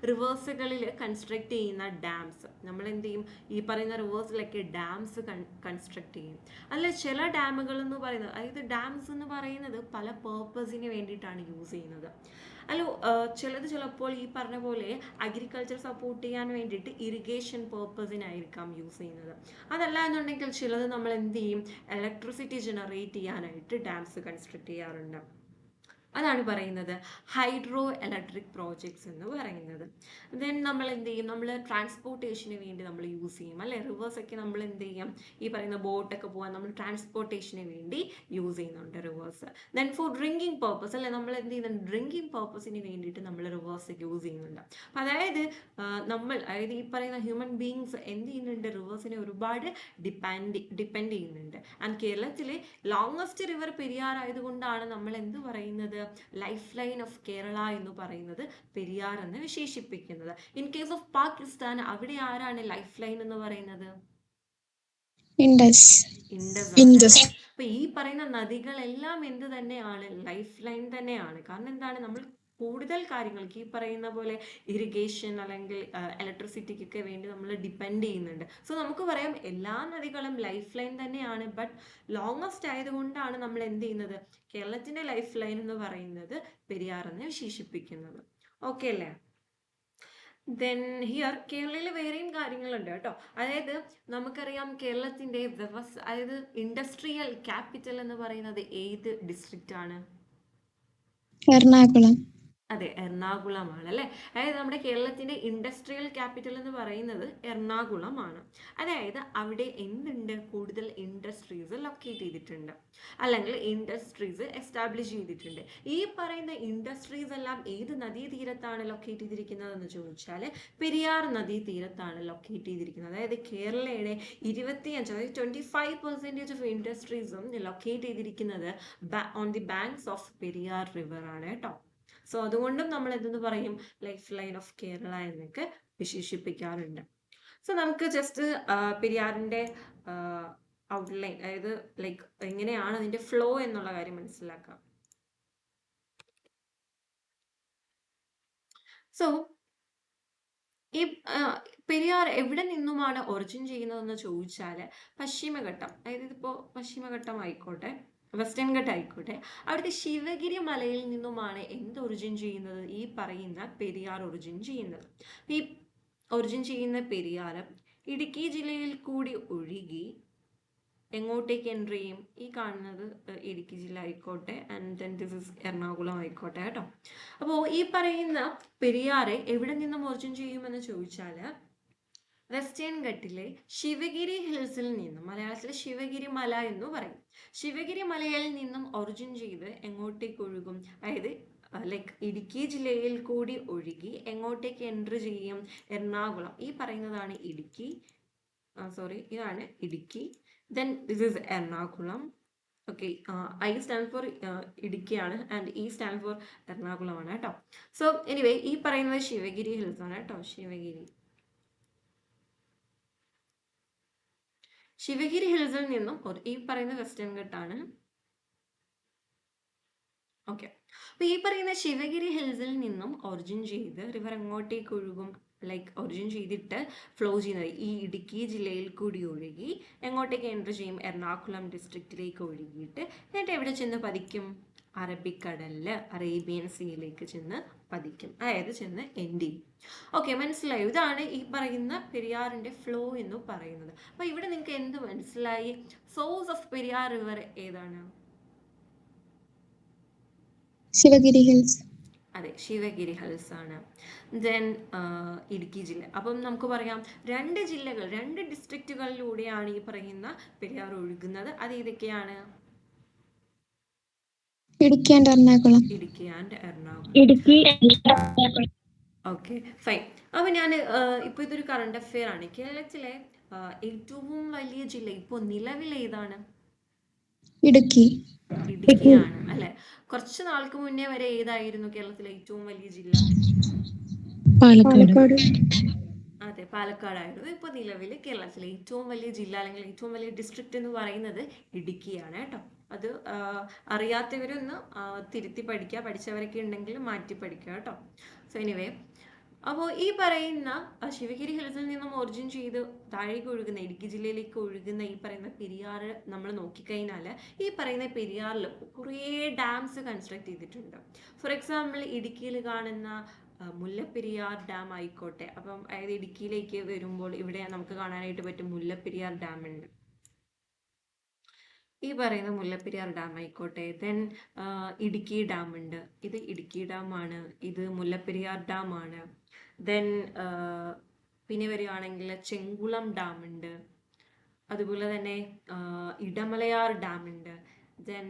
റിവേഴ്സുകളിൽ കൺസ്ട്രക്ട് ചെയ്യുന്ന ഡാംസ്, നമ്മൾ എന്ത് ചെയ്യും? ഈ പറയുന്ന റിവേഴ്സിലൊക്കെ ഡാംസ് കൺസ്ട്രക്ട് ചെയ്യും. അതിൽ ചില ഡാമുകൾ എന്ന് പറയുന്നത്, അതായത് ഡാംസ് എന്ന് പറയുന്നത് പല പേർപ്പസിന് വേണ്ടിയിട്ടാണ് യൂസ് ചെയ്യുന്നത്. ചിലപ്പോൾ ഈ പറഞ്ഞ പോലെ അഗ്രികൾച്ചർ സപ്പോർട്ട് ചെയ്യാൻ വേണ്ടിയിട്ട് ഇറിഗേഷൻ പേർപ്പസിനായിരിക്കാം യൂസ് ചെയ്യുന്നത്. അതല്ല എന്നുണ്ടെങ്കിൽ ചിലത് നമ്മൾ എന്ത് ചെയ്യും? ഇലക്ട്രിസിറ്റി ജനറേറ്റ് ചെയ്യാനായിട്ട് ഡാംസ് കൺസ്ട്രക്ട് ചെയ്യാറുണ്ട്. അതാണ് പറയുന്നത് ഹൈഡ്രോ ഇലക്ട്രിക് പ്രോജക്ട്സ് എന്ന് പറയുന്നത്. ദെൻ നമ്മൾ എന്ത് ചെയ്യും? നമ്മൾ ട്രാൻസ്പോർട്ടേഷന് വേണ്ടി നമ്മൾ യൂസ് ചെയ്യും അല്ലെ. റിവേഴ്സൊക്കെ നമ്മൾ എന്ത് ചെയ്യും? ഈ പറയുന്ന ബോട്ടൊക്കെ പോകാൻ നമ്മൾ ട്രാൻസ്പോർട്ടേഷന് വേണ്ടി യൂസ് ചെയ്യുന്നുണ്ട് reverse. Then four drinking purpose അല്ലെ, നമ്മൾ എന്ത് ചെയ്യുന്നുണ്ട്? ഡ്രിങ്കിങ് പർപ്പസിന് വേണ്ടിയിട്ട് നമ്മൾ റിവേഴ്സൊക്കെ യൂസ് ചെയ്യുന്നുണ്ട്. അപ്പം അതായത് അതായത് ഈ പറയുന്ന ഹ്യൂമൻ ബീങ്സ് എന്ത് ചെയ്യുന്നുണ്ട്? റിവേഴ്സിനെ ഒരുപാട് ഡിപ്പെൻഡ് ചെയ്യുന്നുണ്ട്. ആൻഡ് കേരളത്തിലെ ലോങ്സ്റ്റ് റിവർ പെരിയാർ ആയതുകൊണ്ടാണ് നമ്മൾ എന്ത് പറയുന്നത്? ലൈഫ് ലൈൻ ഓഫ് കേരള എന്ന് പറയുന്നത് പെരിയാർ എന്ന് വിശേഷിപ്പിക്കുന്നത്. ഇൻ കേസ് ഓഫ് പാകിസ്ഥാൻ അവിടെ ആരാണ് ലൈഫ് ലൈൻ എന്ന് പറയുന്നത്? ഇൻഡസ്. ഇൻഡസ് ആണ് ഇൻഡസ്. അല്ലേ? അപ്പൊ ഈ പറയുന്ന നദികളെല്ലാം എന്ത് തന്നെയാണ്? ലൈഫ് ലൈൻ തന്നെയാണ്. കാരണം എന്താണ്, നമ്മൾ കൂടുതൽ കാര്യങ്ങൾക്ക് ഈ പറയുന്ന പോലെ ഇറിഗേഷൻ അല്ലെങ്കിൽ ഇലക്ട്രിസിറ്റിക്കൊക്കെ വേണ്ടി നമ്മൾ ഡിപ്പെൻഡ് ചെയ്യുന്നുണ്ട്. സോ നമുക്ക് പറയാം എല്ലാ നദികളും ലൈഫ് ലൈൻ തന്നെയാണ്. ബട്ട് ലോങ്ങസ്റ്റ് ആയതുകൊണ്ടാണ് നമ്മൾ എന്ത് ചെയ്യുന്നത്, കേരളത്തിന്റെ ലൈഫ് ലൈൻ എന്ന് പറയുന്നത് പെരിയാർ എന്ന് വിശേഷിപ്പിക്കുന്നത്. ഓക്കെ അല്ലേ? ദെൻ ഹിയർ കേരളയിൽ വേറെയും കാര്യങ്ങളുണ്ട് കേട്ടോ. അതായത് നമുക്കറിയാം കേരളത്തിന്റെ അതായത് ഇൻഡസ്ട്രിയൽ ക്യാപിറ്റൽ എന്ന് പറയുന്നത് ഏത് ഡിസ്ട്രിക്റ്റ് ആണ്? എറണാകുളം. അതെ, എറണാകുളമാണ് അല്ലേ. അതായത് നമ്മുടെ കേരളത്തിന്റെ ഇൻഡസ്ട്രിയൽ ക്യാപിറ്റൽ എന്ന് പറയുന്നത് എറണാകുളമാണ്. അതായത് അവിടെ എന്തുണ്ട്, കൂടുതൽ ഇൻഡസ്ട്രീസ് ലൊക്കേറ്റ് ചെയ്തിട്ടുണ്ട്, അല്ലെങ്കിൽ ഇൻഡസ്ട്രീസ് എസ്റ്റാബ്ലിഷ് ചെയ്തിട്ടുണ്ട്. ഈ പറയുന്ന ഇൻഡസ്ട്രീസ് എല്ലാം ഏത് നദീതീരത്താണ് ലൊക്കേറ്റ് ചെയ്തിരിക്കുന്നത് എന്ന് ചോദിച്ചാൽ പെരിയാർ നദീതീരത്താണ് ലൊക്കേറ്റ് ചെയ്തിരിക്കുന്നത്. അതായത് കേരളയുടെ 25, അതായത് 25% ഓഫ് ഇൻഡസ്ട്രീസും ലൊക്കേറ്റ് ചെയ്തിരിക്കുന്നത് on the banks of Periyar river ആണ് കേട്ടോ. സോ അതുകൊണ്ടും നമ്മൾ എന്തെന്ന് പറയും, ലൈഫ് ലൈൻ ഓഫ് കേരള എന്നൊക്കെ വിശേഷിപ്പിക്കാറുണ്ട്. സോ നമുക്ക് ജസ്റ്റ് പെരിയാറിന്റെ ഔട്ട്ലൈൻ, അതായത് ലൈക്ക് എങ്ങനെയാണ് അതിന്റെ ഫ്ലോ എന്നുള്ള കാര്യം മനസ്സിലാക്കാം. സോ ഈ പെരിയാർ എവിടെ നിന്നുമാണ് ഒറിജിൻ ചെയ്യുന്നതെന്ന് ചോദിച്ചാൽ പശ്ചിമഘട്ടം, അതായത് ഇതിപ്പോൾ പശ്ചിമഘട്ടം ആയിക്കോട്ടെ, വെസ്റ്റേൺ ഘട്ടം ആയിക്കോട്ടെ, അവിടുത്തെ ശിവഗിരി മലയിൽ നിന്നുമാണ് എന്ത് ഒറിജിൻ ചെയ്യുന്നത്, ഈ പറയുന്ന പെരിയാർ ഒറിജിൻ ചെയ്യുന്നത്. ഈ ഒറിജിൻ ചെയ്യുന്ന പെരിയാർ ഇടുക്കി ജില്ലയിൽ കൂടി ഒഴുകി എങ്ങോട്ടേക്ക് എൻട്രി ചെയ്യും? ഈ കാണുന്നത് ഇടുക്കി ജില്ല ആയിക്കോട്ടെ, and then this is Ernakulam ആയിക്കോട്ടെ കേട്ടോ. അപ്പോൾ ഈ പറയുന്ന പെരിയാറെ എവിടെ നിന്നും ഒറിജിൻ ചെയ്യുമെന്ന് ചോദിച്ചാൽ വെസ്റ്റേൺ ഘട്ടിലെ ശിവഗിരി ഹിൽസിൽ നിന്നും, മലയാളത്തിൽ ശിവഗിരി മല എന്ന് പറയും, ശിവഗിരി മലയിൽ നിന്നും ഒറിജിൻ ചെയ്ത് എങ്ങോട്ടേക്ക് ഒഴുകും? അതായത് ലൈക്ക് ഇടുക്കി ജില്ലയിൽ കൂടി ഒഴുകി എങ്ങോട്ടേക്ക് എൻട്രി ചെയ്യും? എറണാകുളം. ഈ പറയുന്നതാണ് ഇടുക്കി, ഇതാണ് Idukki. Then this is Ernakulam. Okay, I stand for ഇടുക്കിയാണ് ആൻഡ് ഇ സ്റ്റാൻഡ് ഫോർ എറണാകുളമാണ് കേട്ടോ. സോ എനിവേ ഈ പറയുന്നത് ശിവഗിരി ഹിൽസ് ആണ് കേട്ടോ. ശിവഗിരി ഹിൽസിൽ നിന്നും ഈ പറയുന്ന വെസ്റ്റേൺ ഘട്ടാണ്. ഓക്കെ, അപ്പൊ ഈ പറയുന്ന ശിവഗിരി ഹിൽസിൽ നിന്നും ഒറിജിൻ ചെയ്ത് റിവർ എങ്ങോട്ടേക്ക് ഒഴുകും? ലൈക്ക് ഒറിജിൻ ചെയ്തിട്ട് ഫ്ലോ ചെയ്യുന്നത് ഈ ഇടുക്കി ജില്ലയിൽ കൂടി ഒഴുകി എങ്ങോട്ടേക്ക് എൻട്രി ചെയ്യും? എറണാകുളം ഡിസ്ട്രിക്റ്റിലേക്ക് ഒഴുകിയിട്ട് എന്നിട്ട് എവിടെ ചെന്ന് പതിക്കും? അറബിക്കടലില്, അറേബ്യൻ സീയിലേക്ക് ചെന്ന് പതിക്കും, അതായത് ചെന്ന് എൻഡ് ചെയ്യും. ഓക്കെ, മനസ്സിലായി? ഇതാണ് ഈ പറയുന്ന പെരിയാറിന്റെ ഫ്ലോ എന്ന് പറയുന്നത്. അപ്പൊ ഇവിടെ നിങ്ങൾക്ക് എന്ത് മനസ്സിലായി? സോഴ്സ് ഓഫ് പെരിയാർ റിവർ ഏതാണ്? ശിവഗിരി ഹിൽസ്. അതെ, ശിവഗിരി ഹിൽസ് ആണ്. ദെൻ ഇടുക്കി ജില്ല. അപ്പം നമുക്ക് പറയാം രണ്ട് ജില്ലകൾ, രണ്ട് ഡിസ്ട്രിക്റ്റുകളിലൂടെയാണ് ഈ പറയുന്ന പെരിയാർ ഒഴുകുന്നത്. അത് ഏതൊക്കെയാണ്? Idukki and Ernakulam. Idukki and Ernakulam. Idukki. Okay, fine. അപ്പൊ ഞാൻ ഇപ്പൊ ഇതൊരു കറണ്ട് അഫെയർ ആണ്. കേരളത്തിലെ ഏറ്റവും വലിയ ജില്ല ഇപ്പോൾ നിലവിൽ ഏതാണ്? ഇടുക്കി. ഇടുക്കിയാണ് അല്ലെ. കുറച്ച് നാൾക്ക് മുന്നേ വരെ ഏതായിരുന്നു കേരളത്തിലെ ഏറ്റവും വലിയ ജില്ല? പാലക്കാട്. അതെ, പാലക്കാടായിരുന്നു. ഇപ്പൊ നിലവിൽ കേരളത്തിലെ ഏറ്റവും വലിയ ജില്ല അല്ലെങ്കിൽ ഏറ്റവും വലിയ ഡിസ്ട്രിക്റ്റ് എന്ന് പറയുന്നത് ഇടുക്കിയാണ് കേട്ടോ. അത് അറിയാത്തവരൊന്ന് തിരുത്തി പഠിക്കുക, പഠിച്ചവരൊക്കെ ഉണ്ടെങ്കിൽ മാറ്റി പഠിക്കുക കേട്ടോ. സോ എനിവേ, അപ്പോൾ ഈ പറയുന്ന ശിവഗിരി ഹിൽസിൽ നിന്നും ഒറിജിൻ ചെയ്ത് താഴേക്ക് ഒഴുകുന്ന ഇടുക്കി ജില്ലയിലേക്ക് ഒഴുകുന്ന ഈ പറയുന്ന പെരിയാർ നമ്മൾ നോക്കിക്കഴിഞ്ഞാൽ ഈ പറയുന്ന പെരിയാറിൽ കുറേ ഡാംസ് കൺസ്ട്രക്ട് ചെയ്തിട്ടുണ്ട്. ഫോർ എക്സാമ്പിൾ ഇടുക്കിയിൽ കാണുന്ന മുല്ലപ്പെരിയാർ ഡാം ആയിക്കോട്ടെ. അപ്പം അതായത് ഇടുക്കിയിലേക്ക് വരുമ്പോൾ ഇവിടെ നമുക്ക് കാണാനായിട്ട് പറ്റും മുല്ലപ്പെരിയാർ ഡാം ഉണ്ട്. ഈ പറയുന്ന മുല്ലപ്പെരിയാർ ഡാം ആയിക്കോട്ടെ. ദെൻ ഇടുക്കി ഡാം ഉണ്ട്. ഇത് ഇടുക്കി ഡാം ആണ്, ഇത് മുല്ലപ്പെരിയാർ ഡാം ആണ്. ദെൻ പിന്നെ വരികയാണെങ്കിൽ ചെങ്കുളം ഡാം ഉണ്ട്, അതുപോലെ തന്നെ ഇടമലയാർ ഡാം ഉണ്ട്. Then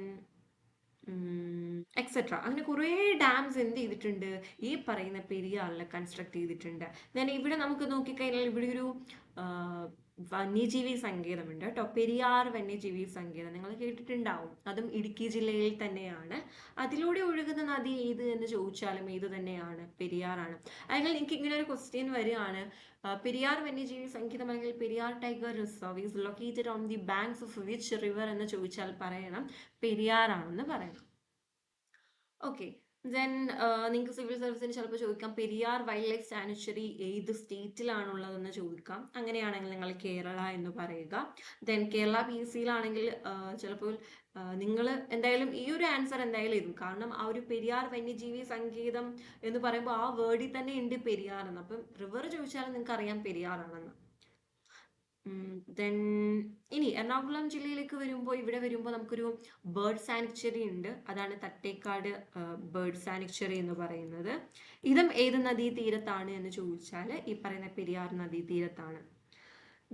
etcetera. അങ്ങനെ കുറേ ഡാംസ് എന്ത് ചെയ്തിട്ടുണ്ട്? ഈ പറയുന്ന പെരിയാറിൽ കൺസ്ട്രക്ട് ചെയ്തിട്ടുണ്ട്. ദെൻ ഇവിടെ നമുക്ക് നോക്കിക്കഴിഞ്ഞാൽ ഇവിടെ ഒരു വന്യജീവി സങ്കേതമുണ്ട് കേട്ടോ. പെരിയാർ വന്യജീവി സങ്കേതം നിങ്ങൾ കേട്ടിട്ടുണ്ടാവും. അതും ഇടുക്കി ജില്ലയിൽ തന്നെയാണ്. അതിലൂടെ ഒഴുകുന്ന നദി ഏത് എന്ന് ചോദിച്ചാലും ഏത് തന്നെയാണ്? പെരിയാറാണ്. അല്ലെങ്കിൽ നിങ്ങൾക്ക് ഇങ്ങനെ ഒരു ക്വസ്റ്റ്യൻ വരികയാണ്, പെരിയാർ വന്യജീവി സങ്കേതം അല്ലെങ്കിൽ Periyar tiger reserve is located on the banks of which river എന്ന് ചോദിച്ചാൽ പറയണം പെരിയാറാണെന്ന് പറയണം. ഓക്കെ, ദെൻ നിങ്ങൾക്ക് സിവിൽ സർവീസിന് ചിലപ്പോൾ ചോദിക്കാം പെരിയാർ വൈൽഡ് ലൈഫ് സാങ്ച്വറി ഏത് സ്റ്റേറ്റിലാണുള്ളതെന്ന് ചോദിക്കാം. അങ്ങനെയാണെങ്കിൽ നിങ്ങൾ കേരള എന്ന് പറയുക. ദെൻ കേരള PSCയിലാണെങ്കിൽ ചിലപ്പോൾ നിങ്ങൾ എന്തായാലും ഈ ഒരു ആൻസർ എന്തായാലും എഴുതും. കാരണം ആ ഒരു പെരിയാർ വന്യജീവി സങ്കേതം എന്ന് പറയുമ്പോൾ ആ വേർഡിൽ തന്നെ ഉണ്ട് പെരിയാർ എന്ന്. അപ്പം റിവർ ചോദിച്ചാലും നിങ്ങൾക്ക് അറിയാം പെരിയാറാണെന്ന്. ദെൻ ഇനി എറണാകുളം ജില്ലയിലേക്ക് വരുമ്പോൾ ഇവിടെ വരുമ്പോൾ നമുക്കൊരു ബേർഡ് സാങ്ച്വറി ഉണ്ട്. അതാണ് തട്ടേക്കാട് ബേർഡ് സാങ്ച്വറി എന്ന് പറയുന്നത്. ഇതും ഏത് നദീതീരത്താണ് എന്ന് ചോദിച്ചാൽ ഈ പറയുന്ന പെരിയാർ നദീതീരത്താണ്.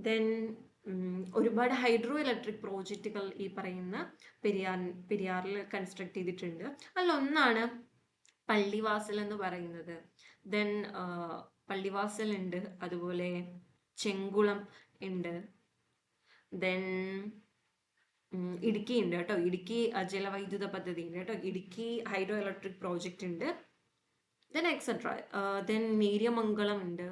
ദെൻ ഒരുപാട് ഹൈഡ്രോ ഇലക്ട്രിക് പ്രോജക്റ്റുകൾ ഈ പറയുന്ന പെരിയാറിൽ കൺസ്ട്രക്ട് ചെയ്തിട്ടുണ്ട്. അതിലൊന്നാണ് പള്ളിവാസൽ എന്ന് പറയുന്നത്. ദെൻ പള്ളിവാസൽ ഉണ്ട്, അതുപോലെ ചെങ്കുളം ഉണ്ട്, ദെൻ ഇടുക്കി ഉണ്ട് കേട്ടോ. ഇടുക്കി ജലവൈദ്യുത പദ്ധതി ഉണ്ട് കേട്ടോ. ഇടുക്കി ഹൈഡ്രോ ഇലക്ട്രിക് പ്രോജക്റ്റ് ഉണ്ട്. Then etcetera. ദെൻ നേര്യമംഗളം ഉണ്ട്,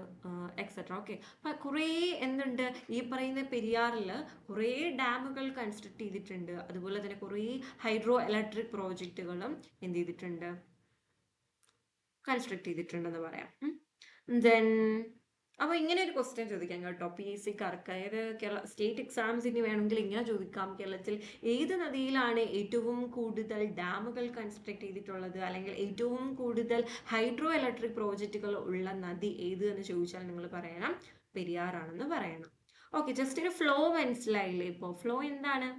എക്സെട്ര. ഓക്കെ, അപ്പം കുറേ എന്തുണ്ട് ഈ പറയുന്ന പെരിയാറിൽ കുറേ ഡാമുകൾ കൺസ്ട്രക്ട് ചെയ്തിട്ടുണ്ട്. അതുപോലെ തന്നെ കുറേ ഹൈഡ്രോ ഇലക്ട്രിക് പ്രോജക്റ്റുകളും എന്ത് ചെയ്തിട്ടുണ്ട്, കൺസ്ട്രക്ട് ചെയ്തിട്ടുണ്ടെന്ന് പറയാം. ദെൻ അപ്പോൾ ഇങ്ങനെ ഒരു ക്വസ്റ്റ്യൻ ചോദിക്കാം കേട്ടോ PSCക്കാർക്ക്. അതായത് കേരള സ്റ്റേറ്റ് എക്സാംസിന് വേണമെങ്കിൽ ഇങ്ങനെ ചോദിക്കാം, കേരളത്തിൽ ഏത് നദിയിലാണ് ഏറ്റവും കൂടുതൽ ഡാമുകൾ കൺസ്ട്രക്ട് ചെയ്തിട്ടുള്ളത്, അല്ലെങ്കിൽ ഏറ്റവും കൂടുതൽ ഹൈഡ്രോ ഇലക്ട്രിക് പ്രോജക്റ്റുകൾ ഉള്ള നദി ഏത് എന്ന് ചോദിച്ചാൽ നിങ്ങൾ പറയണം പെരിയാറാണെന്ന് പറയണം. ഓക്കെ, ജസ്റ്റ് ഒരു ഫ്ലോ മനസ്സിലായില്ലേ? ഇപ്പോൾ ഫ്ലോ എന്താണ്?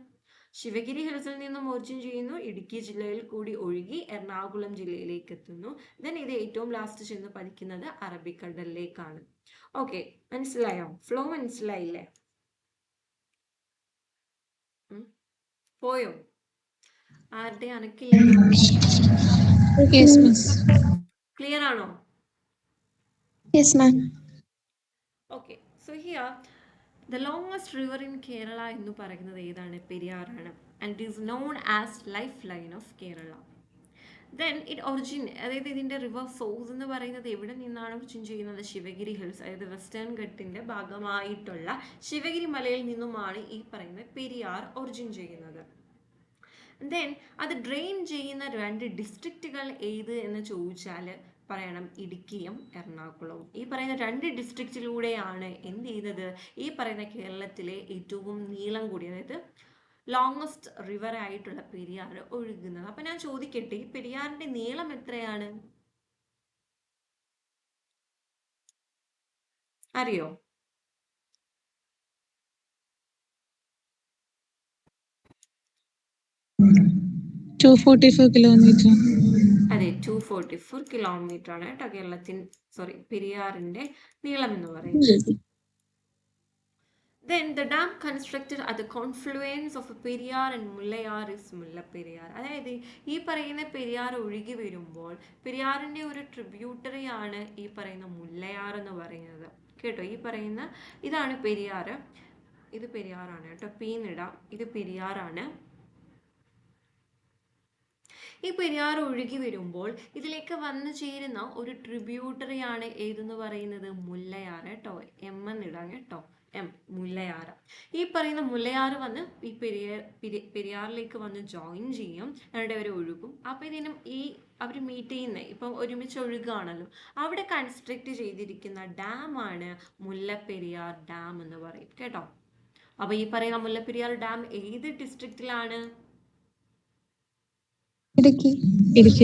ശിവഗിരി ഹിൽസിൽ നിന്നും ഒറിജിൻ ചെയ്യുന്നു, ഇടുക്കി ജില്ലയിൽ കൂടി ഒഴുകി എറണാകുളം ജില്ലയിലേക്ക് എത്തുന്നു. ദെൻ ഇത് ഏറ്റവും ലാസ്റ്റ് ചെന്ന് പതിക്കുന്നത് അറബിക്കടലിലേക്കാണ്. ഓക്കെ, മനസ്സിലായോ? ഫ്ലോ മനസ്സിലായില്ലേ? പോയോ? ആരുടെ അനക്കില്ലല്ലോ? Yes, miss. ക്ലിയർ ആണോ? Yes, ma'am. Okay, so here the longest river in Kerala എന്ന് പറയുന്നത് ഏതാണ്? പെരിയാറാണ്. And it is known as lifeline of Kerala. Then it origin, അതായത് ഇതിൻ്റെ റിവർ സോഴ്സ് എന്ന് പറയുന്നത് എവിടെ നിന്നാണ് ഒറിജിൻ ചെയ്യുന്നത്? ശിവഗിരി ഹിൽസ്, അതായത് വെസ്റ്റേൺ ഘട്ടിൻ്റെ ഭാഗമായിട്ടുള്ള ശിവഗിരി മലയിൽ നിന്നുമാണ് ഈ പറയുന്ന പെരിയാർ ഒറിജിൻ ചെയ്യുന്നത്. ദെൻ അത് ഡ്രെയിൻ ചെയ്യുന്ന 2 ഡിസ്ട്രിക്റ്റുകൾ ഏത് എന്ന് ചോദിച്ചാൽ പറയണം ഇടുക്കിയും എറണാകുളവും. ഈ പറയുന്ന 2 ഡിസ്ട്രിക്റ്റിലൂടെയാണ് എന്ത് ചെയ്യുന്നത്, ഈ പറയുന്ന കേരളത്തിലെ ഏറ്റവും നീളം കൂടി, അതായത് ലോങ്സ്റ്റ് റിവർ ആയിട്ടുള്ള പെരിയാർ ഒഴുകുന്നത്. അപ്പൊ ഞാൻ ചോദിക്കട്ടെ, ഈ പെരിയാറിന്റെ നീളം എത്രയാണ്? അറിയോ? kilometer. അതെ, 244 കിലോമീറ്റർ ആണ് കേട്ടോ പെരിയാറിന്റെ നീളം എന്ന് പറയുന്നത്. Then the dam constructed at the confluence of Periyar and Mullayyar is Mullaperiyar. അതായത് ഈ പറയുന്ന പെരിയാർ ഒഴുകി വരുമ്പോൾ പെരിയാറിന്റെ ഒരു ട്രിബ്യൂട്ടറി ആണ് ഈ പറയുന്ന മുല്ലയാർ എന്ന് പറയുന്നത് കേട്ടോ. ഈ പറയുന്ന ഇതാണ് പെരിയാർ, ഇത് പെരിയാറാണ് കേട്ടോ. പീന്നിടാം, ഇത് പെരിയാറാണ്. ഈ പെരിയാർ ഒഴുകി വരുമ്പോൾ ഇതിലേക്ക് വന്നു ചേരുന്ന ഒരു ട്രിബ്യൂട്ടറി ആണ് ഏതെന്ന് പറയുന്നത്? മുല്ലയാർ കേട്ടോ. എന്നിടാം കേട്ടോ, മുല്ലയാർ. ഈ പറയുന്ന മുല്ലയാർ വന്ന് ഈ പെരിയാറിലേക്ക് വന്ന് ജോയിൻ ചെയ്യും, രണ്ടുപേരെ ഒഴുകും. അപ്പോൾ ഇതിനും ഈ അവർ മീറ്റ് ചെയ്യുന്നത് ഇപ്പം ഒരുമിച്ച് ഒഴുകുകയാണല്ലോ, അവിടെ കൺസ്ട്രക്ട് ചെയ്തിരിക്കുന്ന ഡാമാണ് മുല്ലപ്പെരിയാർ ഡാം എന്ന് പറയും കേട്ടോ. അപ്പോൾ ഈ പറയുന്ന മുല്ലപ്പെരിയാർ ഡാം ഏത് ഡിസ്ട്രിക്റ്റിലാണ്? ഇടുക്കി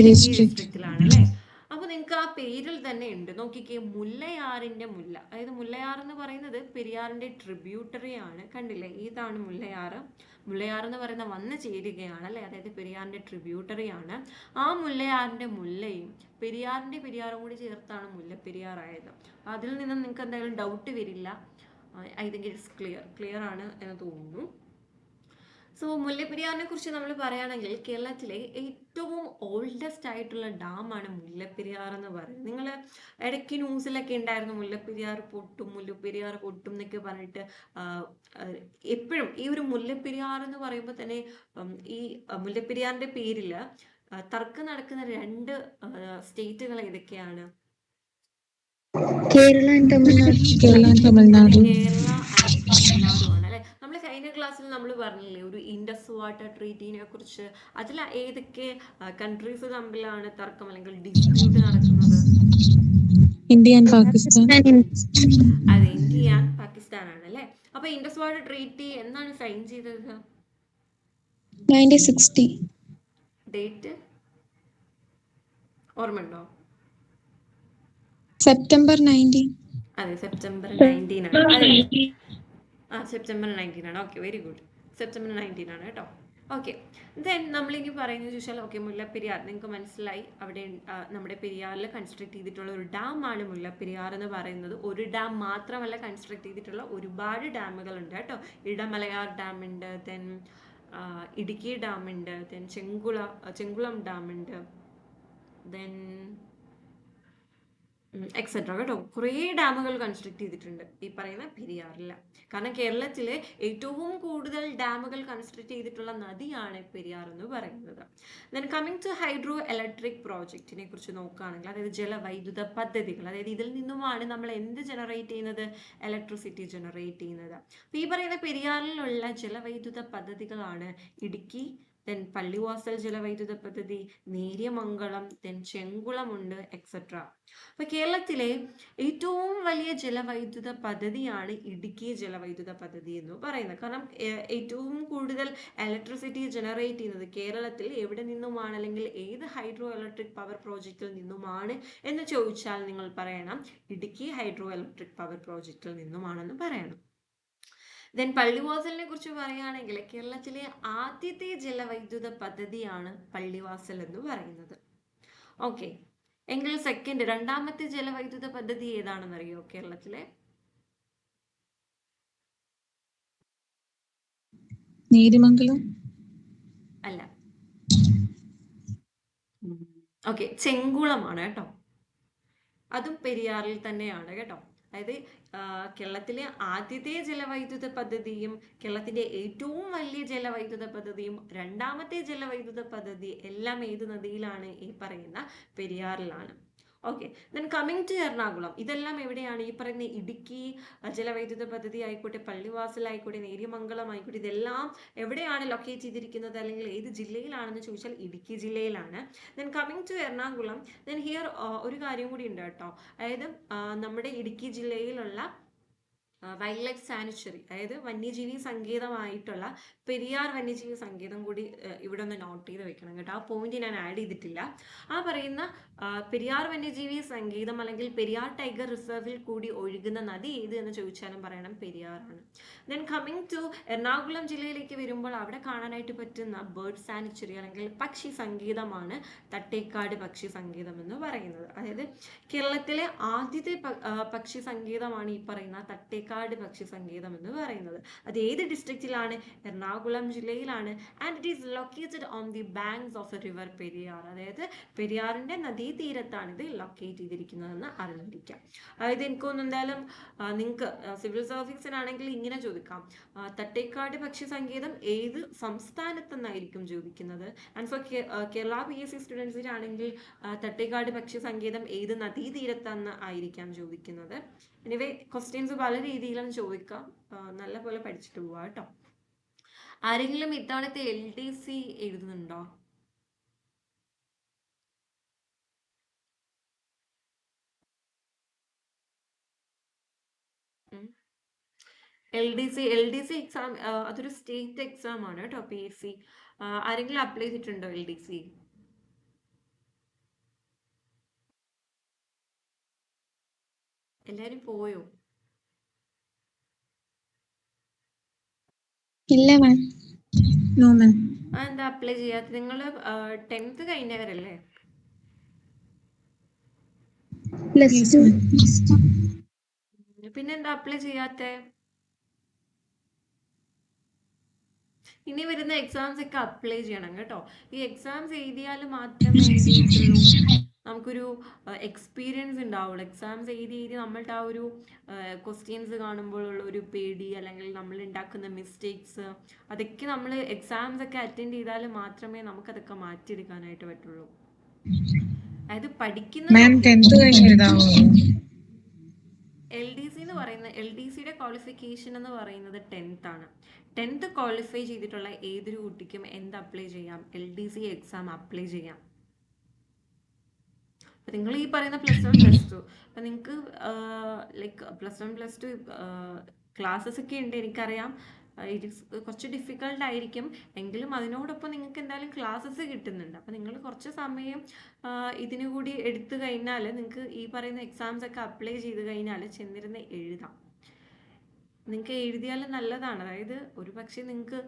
ഡിസ്ട്രിക്റ്റിലാണ് അല്ലേ. അപ്പൊ നിങ്ങൾക്ക് ആ പേരിൽ തന്നെ ഉണ്ട്, നോക്കിക്കേ, മുല്ലയാറിന്റെ മുല്ല. അതായത് മുല്ലയാർ എന്ന് പറയുന്നത് പെരിയാറിന്റെ ട്രിബ്യൂട്ടറി ആണ്, കണ്ടില്ലേ? ഇതാണ് മുല്ലയാർ. മുല്ലയാർ എന്ന് പറയുന്ന വന്ന് ചേരുകയാണ് അല്ലേ, അതായത് പെരിയാറിന്റെ ട്രിബ്യൂട്ടറി ആണ്. ആ മുല്ലയാറിന്റെ മുല്ലയും പെരിയാറും കൂടി ചേർത്താണ് മുല്ലപ്പെരിയാർ ആയത്. അതിൽ നിന്നും നിങ്ങൾക്ക് എന്തായാലും ഡൗട്ട് വരില്ല. ഐ തിങ്ക് ഇറ്റ്സ് ക്ലിയർ ആണ് എന്ന് തോന്നുന്നു. സോ മുല്ലപ്പെരിയാറിനെ കുറിച്ച് നമ്മൾ പറയുകയാണെങ്കിൽ കേരളത്തിലെ ഏറ്റവും ഓൾഡസ്റ്റ് ആയിട്ടുള്ള ഡാമാണ് മുല്ലപ്പെരിയാർ എന്ന് പറയുന്നത്. നിങ്ങൾ ഇടയ്ക്ക് ന്യൂസിലൊക്കെ ഉണ്ടായിരുന്നു മുല്ലപ്പെരിയാർ പൊട്ടും എന്നൊക്കെ പറഞ്ഞിട്ട്. എപ്പോഴും ഈ ഒരു മുല്ലപ്പെരിയാർ എന്ന് പറയുമ്പോൾ തന്നെ ഈ മുല്ലപ്പെരിയാറിന്റെ പേരിൽ തർക്കം നടക്കുന്ന 2 സ്റ്റേറ്റുകൾ ഏതൊക്കെയാണ്? Kerala and Tamil Nadu. Kerala അതെ, തമിഴ്നാട്. കേരള ആൻഡ് തമിഴ്നാടുമാണ് അല്ലെ. നമ്മൾ കഴിഞ്ഞ ക്ലാസ്സിൽ നമ്മൾ പറഞ്ഞില്ലേ ഒരു ഇൻഡസ് വാട്ടർ ട്രീറ്റിനെ കുറിച്ച്. അതിൽ ഏതൊക്കെ കൺട്രീസ് തമ്മിലാണ് തർക്കം അല്ലെങ്കിൽ ഡിസ്പ്യൂട്ട് നടക്കുന്നത്? India and Pakistan. അതെ, ഇന്ത്യ ആൻഡ് പാകിസ്ഥാൻ ആണ് അല്ലെ. അപ്പൊ ഇൻഡസ് വാട്ടർ ട്രീറ്റി എന്നാണ് സൈൻ ചെയ്തത്? 1960. ഡേറ്റ് ഓർമ്മയുണ്ടോ? September 19. അതെ, സെപ്റ്റംബർ 19 ആണ്. അതെ, സെപ്റ്റംബർ 19 ആണ്. Okay, very good. സെപ്റ്റംബർ 19 ആണ് കേട്ടോ. ഓക്കെ, ദെൻ നമ്മളിനി പറയുന്നത് ചോദിച്ചാൽ ഓക്കെ, മുല്ലപ്പെരിയാർ നിങ്ങൾക്ക് മനസ്സിലായി. അവിടെ നമ്മുടെ പെരിയാറിൽ കൺസ്ട്രക്ട് ചെയ്തിട്ടുള്ള ഒരു ഡാമാണ് മുല്ലപ്പെരിയാർ എന്ന് പറയുന്നത്. ഒരു ഡാം മാത്രമല്ല, കൺസ്ട്രക്ട് ചെയ്തിട്ടുള്ള ഒരുപാട് ഡാമുകളുണ്ട് കേട്ടോ. ഇടമലയാർ ഡാം ഉണ്ട്, ദെൻ ഇടുക്കി ഡാം ഉണ്ട്, ദെൻ ചെങ്കുളം ഡാം ഉണ്ട്, ദെൻ എക്സെട്ര കേട്ടോ. കുറേ ഡാമുകൾ കൺസ്ട്രക്ട് ചെയ്തിട്ടുണ്ട് ഈ പറയുന്ന പെരിയാറിൽ. കാരണം കേരളത്തിലെ ഏറ്റവും കൂടുതൽ ഡാമുകൾ കൺസ്ട്രക്ട് ചെയ്തിട്ടുള്ള നദിയാണ് പെരിയാർ എന്ന് പറയുന്നത്. Then coming to hydroelectric പ്രോജക്റ്റിനെ കുറിച്ച് നോക്കുകയാണെങ്കിൽ, അതായത് ജലവൈദ്യുത പദ്ധതികൾ, അതായത് ഇതിൽ നിന്നുമാണ് നമ്മൾ എന്ത് ജനറേറ്റ് ചെയ്യുന്നത്? ഇലക്ട്രിസിറ്റി ജനറേറ്റ് ചെയ്യുന്നത്. അപ്പോൾ ഈ പറയുന്ന പെരിയാറിലുള്ള ജലവൈദ്യുത പദ്ധതികളാണ് ഇടുക്കി, ദെൻ പള്ളിവാസൽ ജലവൈദ്യുത പദ്ധതി, നേര്യമംഗലം, ദെൻ ചെങ്കുളമുണ്ട്, എക്സെട്ര. അപ്പൊ കേരളത്തിലെ ഏറ്റവും വലിയ ജലവൈദ്യുത പദ്ധതിയാണ് ഇടുക്കി ജലവൈദ്യുത പദ്ധതി എന്ന് പറയുന്നത്. കാരണം ഏറ്റവും കൂടുതൽ ഇലക്ട്രിസിറ്റി ജനറേറ്റ് ചെയ്യുന്നത് കേരളത്തിൽ എവിടെ നിന്നുമാണ്, അല്ലെങ്കിൽ ഏത് ഹൈഡ്രോ ഇലക്ട്രിക് പവർ പ്രോജക്റ്റിൽ നിന്നുമാണ് എന്ന് ചോദിച്ചാൽ നിങ്ങൾ പറയണം ഇടുക്കി ഹൈഡ്രോ ഇലക്ട്രിക് പവർ പ്രോജക്റ്റിൽ നിന്നുമാണെന്ന് പറയണം. ദെൻ പള്ളിവാസലിനെ കുറിച്ച് പറയുകയാണെങ്കിൽ കേരളത്തിലെ ആദ്യത്തെ ജലവൈദ്യുത പദ്ധതിയാണ് പള്ളിവാസൽ എന്ന് പറയുന്നത്. ഓക്കെ, എങ്കിൽ രണ്ടാമത്തെ ജലവൈദ്യുത പദ്ധതി ഏതാണെന്ന് അറിയോ കേരളത്തിലെ? നേര്യമംഗലം അല്ല. ഓക്കെ, ചെങ്കുളമാണ് കേട്ടോ. അതും പെരിയാറിൽ തന്നെയാണ് കേട്ടോ. അതായത് കേരളത്തിലെ ആദ്യത്തെ ജലവൈദ്യുത പദ്ധതിയും കേരളത്തിന്റെ ഏറ്റവും വലിയ ജലവൈദ്യുത പദ്ധതിയും രണ്ടാമത്തെ ജലവൈദ്യുത പദ്ധതി എല്ലാം ഏത് നദിയിലാണ്? ഈ പറയുന്ന പെരിയാറിലാണ്. Okay, then coming to Ernakulam. ഇതെല്ലാം എവിടെയാണ്? ഈ പറയുന്ന ഇടുക്കി ജലവൈദ്യുത പദ്ധതി ആയിക്കോട്ടെ, പള്ളിവാസൽ ആയിക്കോട്ടെ, നേര്യമംഗലം ആയിക്കോട്ടെ, ഇതെല്ലാം എവിടെയാണ് ലൊക്കേറ്റ് ചെയ്തിരിക്കുന്നത്, അല്ലെങ്കിൽ ഏത് ജില്ലയിലാണെന്ന് ചോദിച്ചാൽ ഇടുക്കി ജില്ലയിലാണ്. Then coming to Ernakulam, then here ഒരു കാര്യം കൂടി ഉണ്ട് കേട്ടോ. അതായത് നമ്മുടെ ഇടുക്കി ജില്ലയിലുള്ള വൈൽഡ് ലൈഫ് സാനിച്ചറി, അതായത് വന്യജീവി സങ്കേതമായിട്ടുള്ള പെരിയാർ വന്യജീവി സങ്കേതം കൂടി ഇവിടെ ഒന്ന് നോട്ട് ചെയ്ത് വെക്കണം കേട്ടോ. ആ പോയിന്റ് ഞാൻ ആഡ് ചെയ്തിട്ടില്ല. ആ പറയുന്ന പെരിയാർ വന്യജീവി സങ്കേതം അല്ലെങ്കിൽ പെരിയാർ ടൈഗർ റിസർവിൽ കൂടി ഒഴുകുന്ന നദി ഏത് എന്ന് ചോദിച്ചാലും പറയണം പെരിയാറാണ്. ദെൻ കമ്മിങ് ടു എറണാകുളം ജില്ലയിലേക്ക് വരുമ്പോൾ അവിടെ കാണാനായിട്ട് പറ്റുന്ന ബേർഡ് സാനിച്ചറി അല്ലെങ്കിൽ പക്ഷി സങ്കേതമാണ് തട്ടേക്കാട് പക്ഷി സങ്കേതം എന്ന് പറയുന്നത്. അതായത് കേരളത്തിലെ ആദ്യത്തെ പക്ഷി സങ്കേതമാണ് ഈ പറയുന്ന തട്ടേക്കാട് പക്ഷി സങ്കേതം എന്ന് പറയുന്നത്. അത് ഏത് ഡിസ്ട്രിക്റ്റിലാണ്? എറണാകുളം ജില്ലയിലാണ്. And it is located on the banks of a river Periyar. അതായത് പെരിയാറിന്റെ നദീതീരത്താണ് ഇത് ലൊക്കേറ്റ് ചെയ്തിരിക്കുന്നതെന്ന് അറിഞ്ഞിരിക്കാം. അതായത് എനിക്കൊന്നും എന്തായാലും നിങ്ങൾക്ക് സിവിൽ സർവീസിനാണെങ്കിൽ ഇങ്ങനെ ചോദിക്കാം, തട്ടേക്കാട് പക്ഷി സങ്കേതം ഏത് സംസ്ഥാനത്തെന്നായിരിക്കും ചോദിക്കുന്നത്. ആൻഡ് ഫോർ കേരള PSC സ്റ്റുഡൻസിനാണെങ്കിൽ തട്ടേക്കാട് പക്ഷി സങ്കേതം ഏത് നദീതീരത്തെന്ന് ആയിരിക്കാം ചോദിക്കുന്നത്. എനിവേ ക്വസ്റ്റ്യൻസ് പല രീതിയിലും ചോദിക്കാം. നല്ല പോലെ പഠിച്ചിട്ട് പോവാ കേട്ടോ. ആരെങ്കിലും ഇത്തവണത്തെ LDC എഴുതുന്നുണ്ടോ? LDC എക്സാം അതൊരു സ്റ്റേറ്റ് എക്സാം ആണ് കേട്ടോ. PSC ആരെങ്കിലും അപ്ലൈ ചെയ്തിട്ടുണ്ടോ LDC? എല്ലാരും പോയോ? ഇല്ല മാം. No ma'am. എന്താ അപ്ലൈ ചെയ്യാത്ത? നിങ്ങൾ 10th കഴിഞ്ഞവരല്ലേ? +2. പിന്നെന്താ അപ്ലൈ ചെയ്യാത്ത? ഇനി വരുന്ന എക്സാംസ് ഒക്കെ അപ്ലൈ ചെയ്യണം കേട്ടോ. ഈ എക്സാംസ് എഴുതിയാൽ മാത്രമേ എന്ത് ചെയ്യത്തുള്ളൂ, നമുക്കൊരു എക്സ്പീരിയൻസ് ഉണ്ടാവുള്ളൂ. എക്സാംസ് എഴുതി നമ്മളുടെ ആ ഒരു ക്വസ്റ്റ്യൻസ് കാണുമ്പോഴുള്ള ഒരു പേടി, അല്ലെങ്കിൽ നമ്മൾ ഉണ്ടാക്കുന്ന മിസ്റ്റേക്സ്, അതൊക്കെ നമ്മൾ എക്സാംസ് ഒക്കെ അറ്റൻഡ് ചെയ്താൽ മാത്രമേ നമുക്കതൊക്കെ മാറ്റിയെടുക്കാനായിട്ട് പറ്റുള്ളൂ. അതായത് പഠിക്കുന്നത് LDC എന്ന് പറയുന്ന LDCയുടെ ക്വാളിഫിക്കേഷൻ എന്ന് പറയുന്നത് 10th ആണ്. 10th ക്വാളിഫൈ ചെയ്തിട്ടുള്ള ഏതൊരു കുട്ടിക്കും എന്ത് അപ്ലൈ ചെയ്യാം, LDC എക്സാം അപ്ലൈ ചെയ്യാം. അപ്പം നിങ്ങൾ ഈ പറയുന്ന +1 +2, അപ്പം നിങ്ങൾക്ക് ലൈക്ക് +1 +2 ക്ലാസ്സസ് ഒക്കെ ഉണ്ട്, എനിക്കറിയാം. ഇത് കുറച്ച് ഡിഫിക്കൽട്ട് ആയിരിക്കും, എങ്കിലും അതിനോടൊപ്പം നിങ്ങൾക്ക് എന്തായാലും ക്ലാസ്സസ് കിട്ടുന്നുണ്ട്. അപ്പം നിങ്ങൾ കുറച്ച് സമയം ഇതിനു കൂടി എടുത്തു കഴിഞ്ഞാൽ നിങ്ങൾക്ക് ഈ പറയുന്ന എക്സാംസ് ഒക്കെ അപ്ലൈ ചെയ്ത് കഴിഞ്ഞാൽ ചെന്നിരുന്ന് എഴുതാം. നിങ്ങൾക്ക് എഴുതിയാൽ നല്ലതാണ്. അതായത് ഒരു പക്ഷേ നിങ്ങൾക്ക്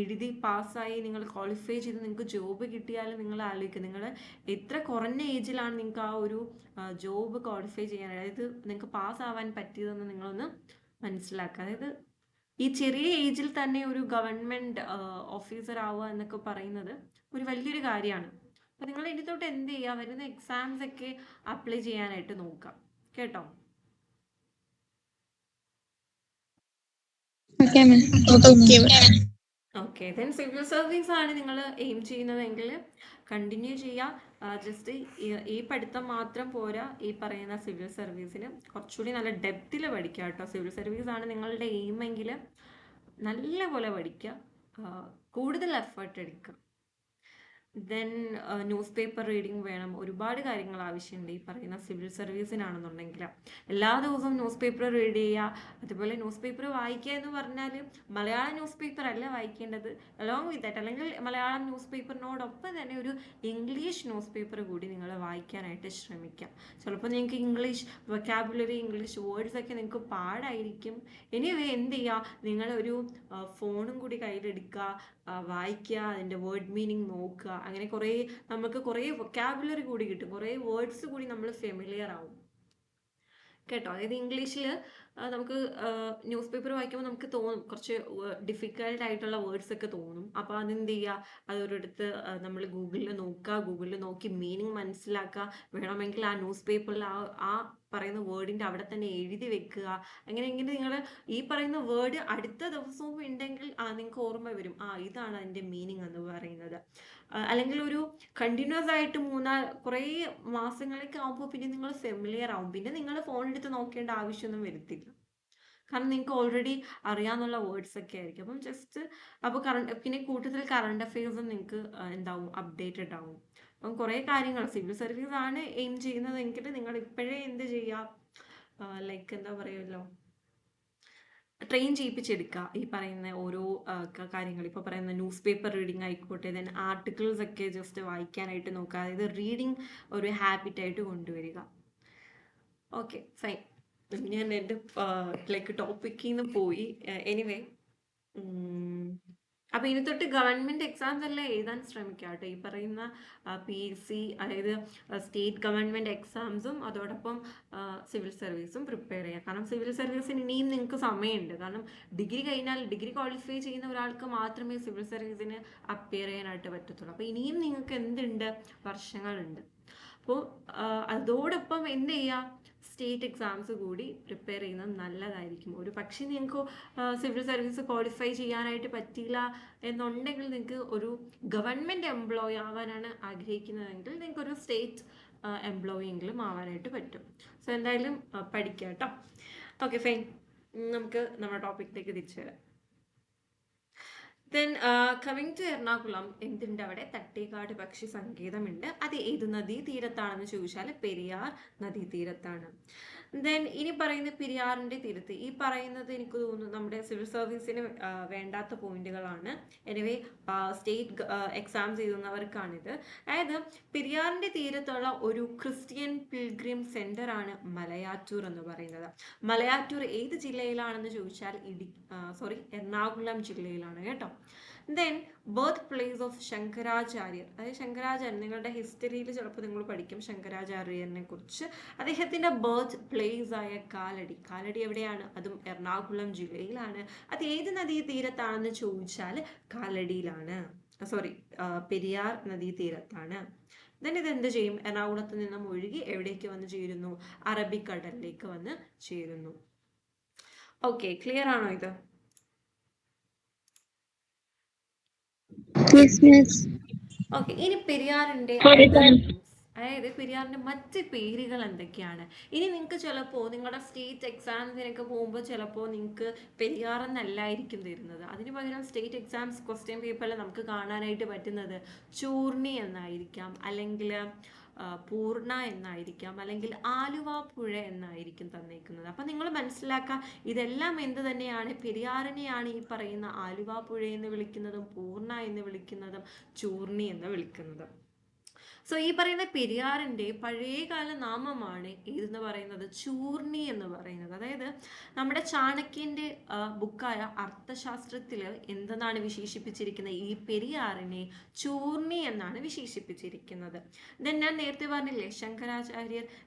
എഴുതി പാസ്സായി നിങ്ങൾ ക്വാളിഫൈ ചെയ്ത് നിങ്ങൾക്ക് ജോബ് കിട്ടിയാൽ നിങ്ങൾ ആലോചിക്കുക, നിങ്ങൾ എത്ര കുറഞ്ഞ ഏജിലാണ് നിങ്ങൾക്ക് ആ ഒരു ജോബ് ക്വാളിഫൈ ചെയ്യാൻ, അതായത് നിങ്ങൾക്ക് പാസ്സാവാൻ പറ്റിയതെന്ന് നിങ്ങളൊന്ന് മനസ്സിലാക്കുക. അതായത് ഈ ചെറിയ ഏജിൽ തന്നെ ഒരു ഗവൺമെൻറ് ഓഫീസർ ആവുക എന്നൊക്കെ പറയുന്നത് ഒരു വലിയൊരു കാര്യമാണ്. അപ്പം നിങ്ങൾ ഇനി തൊട്ട് എന്ത് ചെയ്യുക, വരുന്ന എക്സാംസ് ഒക്കെ അപ്ലൈ ചെയ്യാനായിട്ട് നോക്കാം കേട്ടോ. ഓക്കെ, ദെൻ സിവിൽ സർവീസ് ആണ് നിങ്ങൾ എയിം ചെയ്യുന്നതെങ്കിൽ കണ്ടിന്യൂ ചെയ്യുക. ജസ്റ്റ് ഈ പഠിത്തം മാത്രം പോരാ, ഈ പറയുന്ന സിവിൽ സർവീസിന് കുറച്ചുകൂടി നല്ല ഡെപ്തിൽ പഠിക്കുക കേട്ടോ. സിവിൽ സർവീസ് ആണ് നിങ്ങളുടെ എയിമെങ്കിൽ നല്ല പോലെ പഠിക്കുക, കൂടുതൽ എഫേർട്ട് എടുക്കുക. ദെൻ ന്യൂസ് പേപ്പർ റീഡിങ് വേണം. ഒരുപാട് കാര്യങ്ങൾ ആവശ്യമുണ്ട് ഈ പറയുന്ന സിവിൽ സർവീസിനാണെന്നുണ്ടെങ്കിൽ. എല്ലാ ദിവസവും ന്യൂസ് പേപ്പർ റീഡ് ചെയ്യുക. അതുപോലെ ന്യൂസ് പേപ്പർ വായിക്കുക എന്ന് പറഞ്ഞാൽ മലയാളം ന്യൂസ് പേപ്പർ അല്ല വായിക്കേണ്ടത്, അലോങ് വിത്ത് ദാറ്റ്, അല്ലെങ്കിൽ മലയാളം ന്യൂസ് പേപ്പറിനോടൊപ്പം തന്നെ ഒരു ഇംഗ്ലീഷ് ന്യൂസ് പേപ്പർ കൂടി നിങ്ങൾ വായിക്കാനായിട്ട് ശ്രമിക്കാം. ചിലപ്പോൾ നിങ്ങൾക്ക് ഇംഗ്ലീഷ് വൊക്കാബുലറി, ഇംഗ്ലീഷ് വേർഡ്സ് ഒക്കെ നിങ്ങൾക്ക് പാടായിരിക്കും. എനിവേ എന്ത് ചെയ്യുക, നിങ്ങളൊരു ഫോണും കൂടി കയ്യിലെടുക്കുക, വായിക്കുക, അതിൻ്റെ വേർഡ് മീനിങ് നോക്കുക. അങ്ങനെ നമുക്ക് കുറേ വൊക്കാബുലറി കൂടി കിട്ടും, കുറേ വേർഡ്സ് കൂടി നമ്മൾ ഫെമിലിയർ ആവും കേട്ടോ. അതായത് ഇംഗ്ലീഷിൽ നമുക്ക് ന്യൂസ് പേപ്പർ വായിക്കുമ്പോൾ നമുക്ക് തോന്നും കുറച്ച് ഡിഫിക്കൽട്ട് ആയിട്ടുള്ള വേർഡ്സ് ഒക്കെ തോന്നും. അപ്പോൾ അതെന്ത് ചെയ്യുക, അതൊരിടത്ത് നമ്മൾ ഗൂഗിളിൽ നോക്കുക, ഗൂഗിളിൽ നോക്കി മീനിങ് മനസ്സിലാക്കുക. വേണമെങ്കിൽ ആ ന്യൂസ് പേപ്പറിൽ ആ പറയുന്ന വേർഡിൻ്റെ അവിടെ തന്നെ എഴുതി വെക്കുക. അങ്ങനെ നിങ്ങൾ ഈ പറയുന്ന വേർഡ് അടുത്ത ദിവസവും ഉണ്ടെങ്കിൽ നിങ്ങൾക്ക് ഓർമ്മ വരും, ഇതാണ് അതിൻ്റെ മീനിങ് എന്ന് പറയുന്നത്. അല്ലെങ്കിൽ ഒരു കണ്ടിന്യൂസ് ആയിട്ട് കുറേ മാസങ്ങളൊക്കെ ആകുമ്പോൾ പിന്നെ നിങ്ങൾ ഫെമിലിയർ ആവും, പിന്നെ നിങ്ങൾ ഫോൺ എടുത്ത് നോക്കേണ്ട ആവശ്യമൊന്നും വരത്തില്ല, കാരണം നിങ്ങൾക്ക് ഓൾറെഡി അറിയാവുന്ന വേർഡ്സ് ഒക്കെ ആയിരിക്കും. അപ്പം അപ്പോൾ പിന്നെ കൂട്ടത്തിൽ കറണ്ട് അഫെയർസും നിങ്ങൾക്ക് എന്താവും, അപ്ഡേറ്റഡ് ആവും. അപ്പം കുറേ കാര്യങ്ങൾ സിവിൽ സർവീസ് ആണ് എയിം ചെയ്യുന്നതെങ്കിൽ നിങ്ങൾ ഇപ്പോഴേ എന്ത് ചെയ്യുക, ലൈക്ക് എന്താ പറയുമല്ലോ, ട്രെയിൻ ചെയ്യിപ്പിച്ചെടുക്കുക ഈ പറയുന്ന ഓരോ കാര്യങ്ങൾ. ഇപ്പോൾ പറയുന്ന ന്യൂസ് പേപ്പർ റീഡിങ് ആയിക്കോട്ടെ, ദെൻ ആർട്ടിക്കിൾസ് ഒക്കെ ജസ്റ്റ് വായിക്കാനായിട്ട് നോക്കുക. അതായത് റീഡിങ് ഒരു ഹാബിറ്റായിട്ട് കൊണ്ടുവരിക. Okay, fine. ഞാൻ എൻ്റെ ലൈക്ക് ടോപ്പിക്കിൽ നിന്ന് പോയി. എനിവേ, അപ്പോൾ ഇനി തൊട്ട് ഗവൺമെൻറ് എക്സാംസ് എല്ലാം എഴുതാൻ ശ്രമിക്കുക കേട്ടോ. ഈ പറയുന്ന PSC, അതായത് സ്റ്റേറ്റ് ഗവൺമെൻറ് എക്സാംസും അതോടൊപ്പം സിവിൽ സർവീസും പ്രിപ്പയർ ചെയ്യുക. കാരണം സിവിൽ സർവീസിന് ഇനിയും നിങ്ങൾക്ക് സമയമുണ്ട്. കാരണം ഡിഗ്രി കഴിഞ്ഞാൽ, ഡിഗ്രി ക്വാളിഫൈ ചെയ്യുന്ന ഒരാൾക്ക് മാത്രമേ സിവിൽ സർവീസിന് അപ്പിയർ ചെയ്യാനായിട്ട് പറ്റത്തുള്ളൂ. അപ്പോൾ ഇനിയും നിങ്ങൾക്ക് എന്തുണ്ട്, വർഷങ്ങളുണ്ട്. അപ്പോൾ അതോടൊപ്പം എന്ത് ചെയ്യുക, സ്റ്റേറ്റ് എക്സാംസ് കൂടി പ്രിപ്പയർ ചെയ്യുന്നത് നല്ലതായിരിക്കും. ഒരു പക്ഷേ നിങ്ങൾക്ക് സിവിൽ സർവീസ് ക്വാളിഫൈ ചെയ്യാനായിട്ട് പറ്റിയില്ല എന്നുണ്ടെങ്കിൽ, നിങ്ങൾക്ക് ഒരു ഗവൺമെൻറ് എംപ്ലോയി ആവാനാണ് ആഗ്രഹിക്കുന്നതെങ്കിൽ നിങ്ങൾക്കൊരു സ്റ്റേറ്റ് എംപ്ലോയി എങ്കിലും ആവാനായിട്ട് പറ്റും. സോ എന്തായാലും പഠിക്കുക കേട്ടോ. Okay, fine. നമുക്ക് നമ്മുടെ ടോപ്പിക്കിലേക്ക് തിരിച്ചു വരാം. ദെൻ കമ്മിങ് ടു എറണാകുളം, എന്തുണ്ട് അവിടെ, തട്ടേക്കാട് പക്ഷി സങ്കേതമുണ്ട്. അത് ഏത് നദീതീരത്താണെന്ന് ചോദിച്ചാൽ പെരിയാർ നദീതീരത്താണ്. ദെൻ ഇനി പറയുന്ന പെരിയാറിൻ്റെ തീരത്ത്, ഈ പറയുന്നത് എനിക്ക് തോന്നുന്നു നമ്മുടെ സിവിൽ സർവീസിന് വേണ്ടാത്ത പോയിന്റുകളാണ്. എനിവേ സ്റ്റേറ്റ് എക്സാംസ് എഴുതുന്നവർക്കാണിത്. അതായത് പെരിയാറിൻ്റെ തീരത്തുള്ള ഒരു ക്രിസ്ത്യൻ പിൽഗ്രിം സെൻ്റർ ആണ് മലയാറ്റൂർ എന്ന് പറയുന്നത്. മലയാറ്റൂർ ഏത് ജില്ലയിലാണെന്ന് ചോദിച്ചാൽ എറണാകുളം ജില്ലയിലാണ് കേട്ടോ. ദെൻ ബർത്ത് പ്ലേസ് ഓഫ് ശങ്കരാചാര്യർ, അതായത് ശങ്കരാചാര്യർ നിങ്ങളുടെ ഹിസ്റ്ററിയിൽ ചിലപ്പോൾ നിങ്ങൾ പഠിക്കും ശങ്കരാചാര്യനെ കുറിച്ച്. അദ്ദേഹത്തിൻ്റെ ബർത്ത് പ്ലേസ് ആയ കാലടി, കാലടി എവിടെയാണ്? അതും എറണാകുളം ജില്ലയിലാണ്. അത് ഏത് നദീ തീരത്താണെന്ന് ചോദിച്ചാൽ കാലടിയിലാണ്, സോറി പെരിയാർ നദീ തീരത്താണ്. ദെൻ ഇത് എന്ത് ചെയ്യും? എറണാകുളത്ത് നിന്നും ഒഴുകി എവിടേക്ക് വന്ന് ചേരുന്നു? അറബിക്കടലിലേക്ക് വന്ന് ചേരുന്നു. ഓക്കെ, ക്ലിയർ ആണോ ഇത്? Yes, miss. ഓക്കെ, ഇനി പെരിയാറിന്റെ അതായത് പെരിയാറിന്റെ മറ്റ് പേരുകൾ എന്തൊക്കെയാണ്? ഇനി നിങ്ങൾക്ക് ചിലപ്പോൾ നിങ്ങളുടെ സ്റ്റേറ്റ് എക്സാംസിനൊക്കെ പോകുമ്പോൾ ചിലപ്പോൾ നിങ്ങൾക്ക് പെരിയാർ എന്നല്ലായിരിക്കും തരുന്നത്. അതിന് പകരം സ്റ്റേറ്റ് എക്സാംസ് ക്വസ്റ്റ്യൻ പേപ്പറിൽ നമുക്ക് കാണാനായിട്ട് പറ്റുന്നത് ചൂർണി എന്നായിരിക്കാം, അല്ലെങ്കിൽ പൂർണ്ണ എന്നായിരിക്കാം, അല്ലെങ്കിൽ ആലുവ പുഴ എന്നായിരിക്കും തന്നേക്കുന്നത്. അപ്പം നിങ്ങൾ മനസ്സിലാക്കുക, ഇതെല്ലാം എന്ത് തന്നെയാണ്? പെരിയാറിനെയാണ് ഈ പറയുന്ന ആലുവ പുഴ എന്ന് വിളിക്കുന്നതും പൂർണ്ണ എന്ന് വിളിക്കുന്നതും ചൂർണി എന്ന് വിളിക്കുന്നതും. സോ ഈ പറയുന്ന പെരിയാറിൻ്റെ പഴയകാല നാമമാണ് ഏതെന്ന് പറയുന്നത്? ചൂർണി എന്ന് പറയുന്നത്. അതായത് നമ്മുടെ ചാണക്യൻ്റെ ബുക്കായ അർത്ഥശാസ്ത്രത്തിൽ എന്തെന്നാണ് വിശേഷിപ്പിച്ചിരിക്കുന്നത്? ഈ പെരിയാറിനെ ചൂർണി എന്നാണ് വിശേഷിപ്പിച്ചിരിക്കുന്നത്. ദെൻ ഞാൻ നേരത്തെ പറഞ്ഞില്ലേ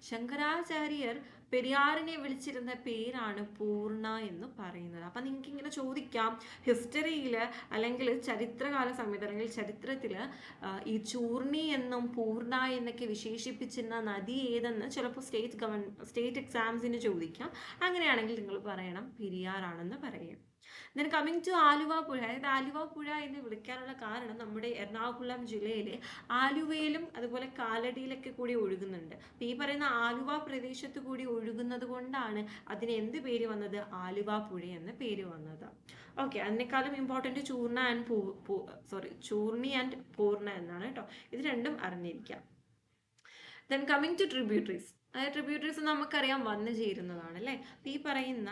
ശങ്കരാചാര്യർ പെരിയാറിനെ വിളിച്ചിരുന്ന പേരാണ് പൂർണ്ണ എന്ന് പറയുന്നത്. അപ്പം നിങ്ങൾക്ക് ഇങ്ങനെ ചോദിക്കാം, ഹിസ്റ്ററിയിൽ അല്ലെങ്കിൽ ചരിത്രകാല സമയത്ത് അല്ലെങ്കിൽ ചരിത്രത്തിൽ ഈ ചൂർണി എന്നും പൂർണ്ണ എന്നൊക്കെ വിശേഷിപ്പിച്ചിരുന്ന നദി ഏതെന്ന് ചിലപ്പോൾ സ്റ്റേറ്റ് എക്സാംസിന് ചോദിക്കാം. അങ്ങനെയാണെങ്കിൽ നിങ്ങൾ പറയണം പെരിയാറാണെന്ന് പറയും. ദെൻ കമ്മിങ് ടു ആലുവ പുഴ, അതായത് ആലുവ പുഴ എന്ന് വിളിക്കാനുള്ള കാരണം നമ്മുടെ എറണാകുളം ജില്ലയിലെ ആലുവയിലും അതുപോലെ കാലടിയിലൊക്കെ കൂടി ഒഴുകുന്നുണ്ട്. അപ്പോൾ ഈ പറയുന്ന ആലുവ പ്രദേശത്ത് കൂടി ഒഴുകുന്നത് കൊണ്ടാണ് അതിന് എന്ത് പേര് വന്നത്? ആലുവ പുഴ എന്ന പേര് വന്നത്. ഓക്കെ, അതിനേക്കാളും ഇമ്പോർട്ടൻറ്റ് ചൂർണി ആൻഡ് പൂർണ്ണ എന്നാണ് കേട്ടോ. ഇത് രണ്ടും അറിഞ്ഞിരിക്കാം. ദെൻ കമ്മിങ് ടു ട്രിബ്യൂട്ടറീസ്, അതായത് ട്രിബ്യൂട്ടറീസ് നമുക്കറിയാം വന്നു ചേരുന്നതാണ് അല്ലേ. അപ്പോൾ ഈ പറയുന്ന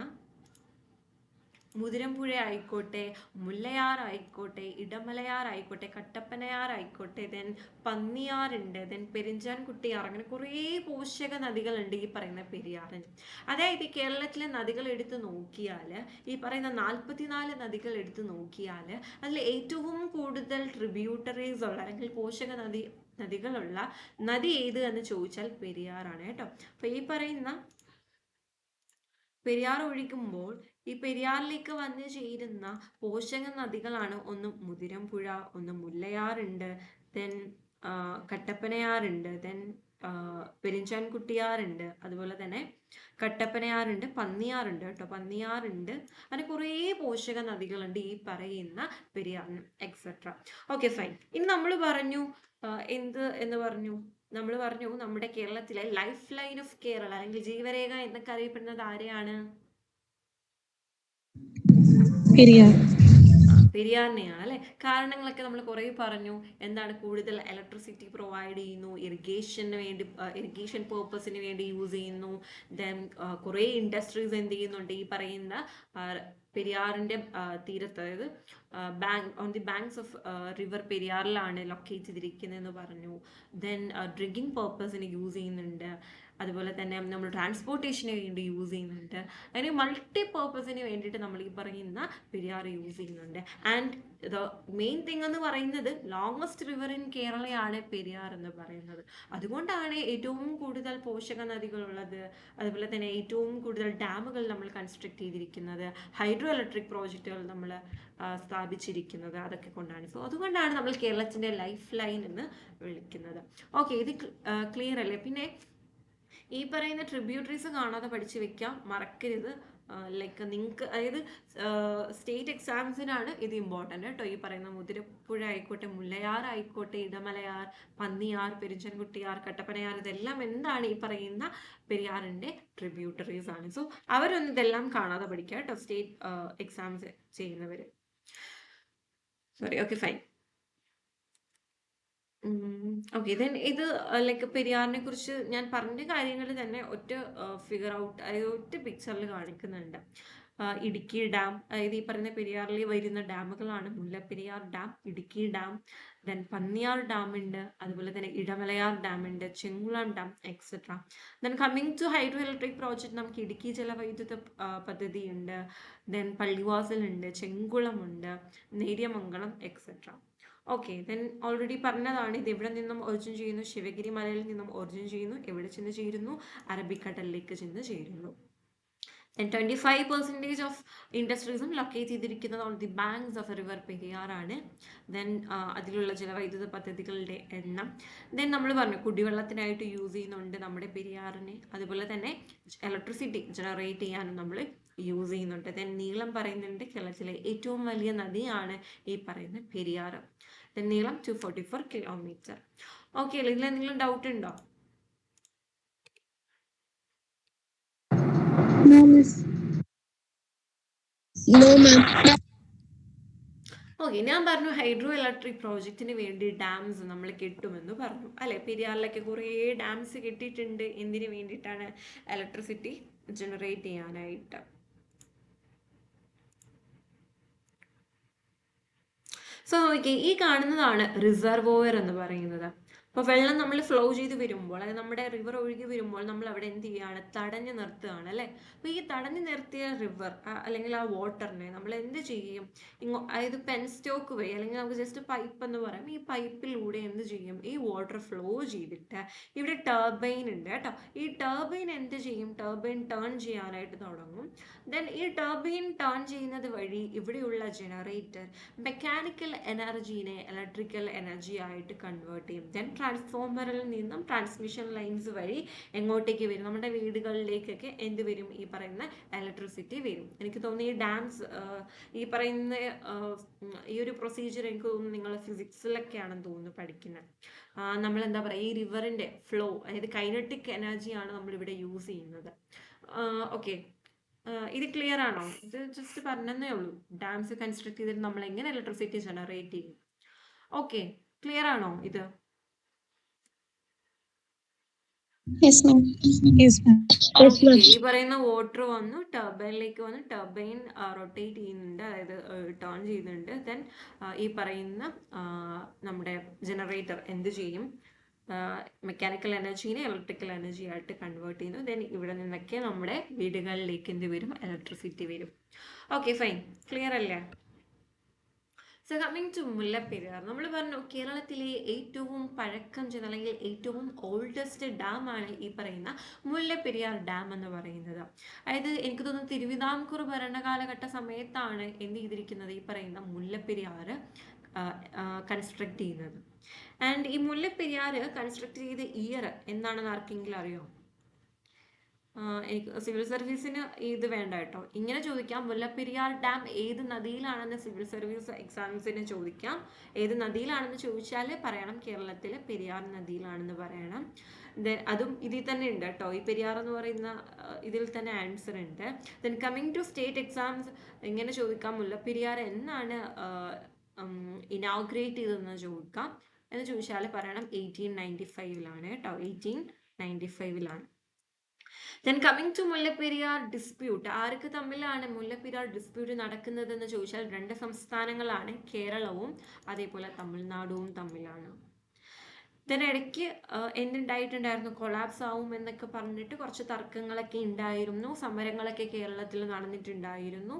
മുതിരമ്പുഴ ആയിക്കോട്ടെ, മുല്ലയാർ ആയിക്കോട്ടെ, ഇടമലയാർ ആയിക്കോട്ടെ, കട്ടപ്പനയാർ ആയിക്കോട്ടെ, ദെൻ പന്നിയാറുണ്ട്, ദെൻ പെരിഞ്ചാൻകുട്ടിയാർ, അങ്ങനെ കുറേ പോഷക നദികളുണ്ട് ഈ പറയുന്ന പെരിയാറിന്. അതായത് കേരളത്തിലെ നദികൾ എടുത്ത് നോക്കിയാൽ, ഈ പറയുന്ന 44 നദികൾ എടുത്ത് നോക്കിയാൽ അതിൽ ഏറ്റവും കൂടുതൽ ട്രിബ്യൂട്ടറീസ് ഉള്ള അല്ലെങ്കിൽ പോഷക നദികളുള്ള നദി ഏത് എന്ന് ചോദിച്ചാൽ പെരിയാറാണ് കേട്ടോ. അപ്പോൾ ഈ പറയുന്ന പെരിയാർ ഒഴുകുമ്പോൾ ഈ പെരിയാറിലേക്ക് വന്ന് ചേരുന്ന പോഷക നദികളാണ് ഒന്ന് മുതിരമ്പുഴ, ഒന്ന് മുല്ലയാറുണ്ട്, ദെൻ കട്ടപ്പനയാറുണ്ട്, ദെൻ പെരിഞ്ചാൻകുട്ടിയാറുണ്ട്, അതുപോലെ തന്നെ കട്ടപ്പനയാറുണ്ട്, പന്നിയാറുണ്ട് കേട്ടോ, പന്നിയാറുണ്ട്. അങ്ങനെ കുറേ പോഷക നദികളുണ്ട് ഈ പറയുന്ന പെരിയാറിന് എക്സെട്ര. Okay fine. ഇനി നമ്മൾ പറഞ്ഞു എന്ത് എന്ന് പറഞ്ഞു? നമ്മൾ പറഞ്ഞു നമ്മുടെ കേരളത്തിലെ ലൈഫ് ലൈൻ ഓഫ് കേരള അല്ലെങ്കിൽ ജീവരേഖ എന്നൊക്കെ അറിയപ്പെടുന്നത് ആരെയാണ്? പെരിയാറിനെയാണ് അല്ലെ. കാരണങ്ങളൊക്കെ നമ്മൾ കുറേ പറഞ്ഞു. എന്താണ്? കൂടുതൽ ഇലക്ട്രിസിറ്റി പ്രൊവൈഡ് ചെയ്യുന്നു, ഇറിഗേഷൻ പേർപ്പസിന് വേണ്ടി യൂസ് ചെയ്യുന്നു. ദെൻ കുറേ ഇൻഡസ്ട്രീസ് എന്ത് ചെയ്യുന്നുണ്ട്? ഈ പറയുന്ന പെരിയാറിൻ്റെ തീരത്ത്, അതായത് on the banks of river പെരിയാറിലാണ് ലൊക്കേറ്റ് ചെയ്തിരിക്കുന്നതെന്ന് പറഞ്ഞു. ദെൻ ഡ്രിങ്കിങ് പേർപ്പസിന് യൂസ് ചെയ്യുന്നുണ്ട്, അതുപോലെ തന്നെ നമ്മൾ ട്രാൻസ്പോർട്ടേഷന് വേണ്ടി യൂസ് ചെയ്യുന്നുണ്ട്. അങ്ങനെ മൾട്ടി പേർപ്പസിന് വേണ്ടിയിട്ട് നമ്മൾ ഈ പറയുന്ന പെരിയാർ യൂസ് ചെയ്യുന്നുണ്ട്. ആൻഡ് ദ മെയിൻ തിങ് എന്ന് പറയുന്നത് ലോങ്സ്റ്റ് റിവർ ഇൻ കേരളയാണ് പെരിയാർ എന്ന് പറയുന്നത്. അതുകൊണ്ടാണ് ഏറ്റവും കൂടുതൽ പോഷക നദികളുള്ളത്, അതുപോലെ തന്നെ ഏറ്റവും കൂടുതൽ ഡാമുകൾ നമ്മൾ കൺസ്ട്രക്ട് ചെയ്തിരിക്കുന്നത്, ഹൈഡ്രോ ഇലക്ട്രിക് പ്രോജക്റ്റുകൾ നമ്മൾ സ്ഥാപിച്ചിരിക്കുന്നത്. അതൊക്കെ കൊണ്ടാണ്. സോ അതുകൊണ്ടാണ് നമ്മൾ കേരളത്തിൻ്റെ ലൈഫ് ലൈൻ എന്ന് വിളിക്കുന്നത്. ഓക്കെ, ഇത് ക്ലിയർ അല്ലേ? പിന്നെ ഈ പറയുന്ന ട്രിബ്യൂട്ടറീസ് കാണാതെ പഠിച്ചു വെക്കാം, മറക്കരുത്. ലൈക്ക് നിങ്ങൾക്ക്, അതായത് സ്റ്റേറ്റ് എക്സാംസിനാണ് ഇത് ഇമ്പോർട്ടൻ്റ് കേട്ടോ. ഈ പറയുന്ന മുതിരപ്പുഴ ആയിക്കോട്ടെ, മുല്ലയാർ ആയിക്കോട്ടെ, ഇടമലയാർ, പന്നിയാർ, പെരിഞ്ചൻകുട്ടിയാർ, കട്ടപ്പനയാർ, ഇതെല്ലാം എന്താണ്? ഈ പറയുന്ന പെരിയാറിൻ്റെ ട്രിബ്യൂട്ടറീസ് ആണ്. സോ അവരൊന്നും ഇതെല്ലാം കാണാതെ പഠിക്കുക കേട്ടോ, സ്റ്റേറ്റ് എക്സാംസ് ചെയ്യുന്നവർ. Sorry, okay fine. Okay, then ഇത് ലൈക്ക് പെരിയാറിനെ കുറിച്ച് ഞാൻ പറഞ്ഞ കാര്യങ്ങൾ തന്നെ ഒറ്റ ഫിഗർ ഔട്ട്, അതായത് ഒറ്റ പിക്ചറിൽ കാണിക്കുന്നുണ്ട്. ഇടുക്കി ഡാം, അതായത് ഈ പറയുന്ന പെരിയാറിൽ വരുന്ന ഡാമുകളാണ് Mullaperiyar dam, Idukki dam, then Panniyar dam ഉണ്ട്, അതുപോലെ തന്നെ ഇടമലയാർ ഡാം ഉണ്ട്, Chenkulam dam et cetera. Then coming to hydroelectric project നമുക്ക് ഇടുക്കി ജലവൈദ്യുത പദ്ധതി ഉണ്ട്, ദെൻ പള്ളിവാസൽ ഉണ്ട്, ചെങ്കുളം ഉണ്ട്, Neriamangalam etcetera. Okay, then already പറഞ്ഞതാണ് ഇത് എവിടെ നിന്നും ഒറിജിൻ ചെയ്യുന്നു, ശിവഗിരി മലയിൽ നിന്നും ഒറിജിൻ ചെയ്യുന്നു, എവിടെ ചെന്ന് ചേരുന്നു, അറബിക്കടലിലേക്ക് ചെന്ന് ചേരുന്നു. And 25% of ഇൻഡസ്ട്രീസും ലൊക്കേറ്റ് ചെയ്തിരിക്കുന്നത് on the banks of river Periyar ആണ്. ദെൻ അതിലുള്ള ജലവൈദ്യുത പദ്ധതികളുടെ എണ്ണം. ദെൻ നമ്മൾ പറഞ്ഞു കുടിവെള്ളത്തിനായിട്ട് യൂസ് ചെയ്യുന്നുണ്ട് നമ്മുടെ പെരിയാറിനെ, അതുപോലെ തന്നെ ഇലക്ട്രിസിറ്റി ജനറേറ്റ് ചെയ്യാനും നമ്മൾ യൂസ് ചെയ്യുന്നുണ്ട്. ദെൻ നീളം പറയുന്നുണ്ട്, കേരളത്തിലെ ഏറ്റവും വലിയ നദിയാണ് ഈ പറയുന്ന പെരിയാർ. ദെൻ നീളം 244 കിലോമീറ്റർ. ഓക്കെ, ഇതിൽ എന്തെങ്കിലും ഡൗട്ട് ഉണ്ടോ? No, miss. No, ma'am. Okay, ഞാൻ പറഞ്ഞു ഹൈഡ്രോ ഇലക്ട്രിക് പ്രോജക്റ്റിന് വേണ്ടി ഡാംസ് നമ്മൾ കെട്ടുമെന്ന് പറഞ്ഞു അല്ലെ. പെരിയാറിലൊക്കെ കുറേ ഡാംസ് കെട്ടിയിട്ടുണ്ട്. എന്തിനു വേണ്ടിയിട്ടാണ്? ഇലക്ട്രിസിറ്റി ജനറേറ്റ് ചെയ്യാനായിട്ട്. സോ ഓക്കെ, ഈ കാണുന്നതാണ് റിസർവോയർ എന്ന് പറയുന്നത്. അപ്പോൾ വെള്ളം നമ്മൾ ഫ്ലോ ചെയ്ത് വരുമ്പോൾ, അതായത് നമ്മുടെ റിവർ ഒഴുകി വരുമ്പോൾ നമ്മൾ അവിടെ എന്ത് ചെയ്യുകയാണ്? തടഞ്ഞു നിർത്തുകയാണ് അല്ലേ. അപ്പോൾ ഈ തടഞ്ഞു നിർത്തിയ റിവർ അല്ലെങ്കിൽ ആ വാട്ടറിനെ നമ്മൾ എന്ത് ചെയ്യും? അതായത് പെൻ സ്റ്റോക്ക് വഴി, അല്ലെങ്കിൽ നമുക്ക് ജസ്റ്റ് പൈപ്പ് എന്ന് പറയാം, ഈ പൈപ്പിലൂടെ എന്ത് ചെയ്യും? ഈ വാട്ടർ ഫ്ലോ ചെയ്തിട്ട് ഇവിടെ ടർബൈൻ ഉണ്ട് കേട്ടോ. ഈ ടർബൈൻ എന്ത് ചെയ്യും? ടർബൈൻ ടേൺ ചെയ്യാനായിട്ട് തുടങ്ങും. ദെൻ ഈ ടർബൈൻ ടേൺ ചെയ്യുന്നത് വഴി ഇവിടെയുള്ള ജനറേറ്റർ മെക്കാനിക്കൽ എനർജീനെ ഇലക്ട്രിക്കൽ എനർജി ആയിട്ട് കൺവേർട്ട് ചെയ്യും. ദെൻ ട്രാൻസ്ഫോമറിൽ നിന്നും ട്രാൻസ്മിഷൻ ലൈൻസ് വഴി എങ്ങോട്ടേക്ക് വരും? നമ്മുടെ വീടുകളിലേക്കൊക്കെ എന്ത് വരും? ഈ പറയുന്ന ഇലക്ട്രിസിറ്റി വരും. എനിക്ക് തോന്നുന്നു ഈ ഡാംസ്, ഈ പറയുന്ന ഈ ഒരു പ്രൊസീജിയർ എനിക്ക് തോന്നുന്നു നിങ്ങൾ ഫിസിക്സിലൊക്കെയാണെന്ന് തോന്നുന്നു പഠിക്കുന്നത്. നമ്മൾ എന്താ പറയുക, ഈ റിവറിൻ്റെ ഫ്ലോ, അതായത് കൈനറ്റിക് എനർജിയാണ് നമ്മളിവിടെ യൂസ് ചെയ്യുന്നത്. ഓക്കെ, ഇത് ക്ലിയർ ആണോ? ഇത് ജസ്റ്റ് പറഞ്ഞതേ ഉള്ളൂ. ഡാംസ് കൺസ്ട്രക്ട് ചെയ്തിട്ട് നമ്മൾ എങ്ങനെ ഇലക്ട്രിസിറ്റി ജനറേറ്റ് ചെയ്യും. ഓക്കെ, ക്ലിയർ ആണോ ഇത്? Yes, ma'am. Yes, ma'am. ഈ പറയുന്ന വാട്ടർ വന്നു ടർബൈനിലേക്ക് വന്ന് ടർബൈൻ റൊട്ടേറ്റ് ചെയ്യുന്നുണ്ട്, അതായത് ടേൺ ചെയ്യുന്നുണ്ട്. ദെൻ ഈ പറയുന്ന നമ്മുടെ ജനറേറ്റർ എന്ത് ചെയ്യും? മെക്കാനിക്കൽ എനർജീനെ ഇലക്ട്രിക്കൽ എനർജി ആയിട്ട് കൺവേർട്ട് ചെയ്യുന്നു. ദെൻ ഇവിടെ നിന്നൊക്കെ നമ്മുടെ വീടുകളിലേക്ക് എന്ത് വരും? ഇലക്ട്രിസിറ്റി വരും. ഓക്കെ, ഫൈൻ, ക്ലിയർ അല്ലേ? സോ കമ്മിങ് ടു മുല്ലപ്പെരിയാർ, നമ്മൾ പറഞ്ഞു കേരളത്തിലെ ഏറ്റവും പഴക്കം ചെന്ന അല്ലെങ്കിൽ ഏറ്റവും ഓൾഡസ്റ്റ് ഡാം ആണ് ഈ പറയുന്ന മുല്ലപ്പെരിയാർ ഡാം എന്ന് പറയുന്നത്. അതായത് എനിക്ക് തോന്നുന്നു തിരുവിതാംകൂർ ഭരണകാലഘട്ട സമയത്താണ് എന്ത് ചെയ്തിരിക്കുന്നത്? ഈ പറയുന്ന മുല്ലപ്പെരിയാർ കൺസ്ട്രക്ട് ചെയ്യുന്നത്. ആൻഡ് ഈ മുല്ലപ്പെരിയാർ കൺസ്ട്രക്ട് ചെയ്ത ഇയർ എന്താണെന്ന് ആർക്കെങ്കിലും അറിയോ? എനിക്ക് സിവിൽ സർവീസിന് ഇത് വേണ്ട കേട്ടോ. ഇങ്ങനെ ചോദിക്കാം, മുല്ലപ്പെരിയാർ ഡാം ഏത് നദിയിലാണെന്ന് സിവിൽ സർവീസ് എക്സാംസിന് ചോദിക്കാം. ഏത് നദിയിലാണെന്ന് ചോദിച്ചാൽ പറയണം കേരളത്തിലെ പെരിയാർ നദിയിലാണെന്ന് പറയണം. അതും ഇതിൽ തന്നെ ഉണ്ട് കേട്ടോ. ഈ പെരിയാർ എന്ന് പറയുന്ന ഇതിൽ തന്നെ ആൻസർ ഉണ്ട്. Then coming to state exams ഇങ്ങനെ ചോദിക്കാം, മുല്ലപ്പെരിയാർ എന്നാണ് ഇനോഗ്രേറ്റ് ചെയ്തതെന്ന് ചോദിക്കാം. എന്ന് ചോദിച്ചാൽ പറയണം 1895 കേട്ടോ. 1895. Then coming to Mullaperiyar dispute, ആർക്ക് തമ്മിലാണ് മുല്ലപ്പെരിയാർ ഡിസ്പ്യൂട്ട് നടക്കുന്നതെന്ന് ചോദിച്ചാൽ 2 സംസ്ഥാനങ്ങളാണ്, കേരളവും അതേപോലെ തമിഴ്നാടും തമ്മിലാണ്. ദെൻ ഇടയ്ക്ക് എന്തുണ്ടായിട്ടുണ്ടായിരുന്നു? കൊളാപ്സ് ആവും എന്നൊക്കെ പറഞ്ഞിട്ട് കുറച്ച് തർക്കങ്ങളൊക്കെ ഉണ്ടായിരുന്നു, സമരങ്ങളൊക്കെ കേരളത്തിൽ നടന്നിട്ടുണ്ടായിരുന്നു.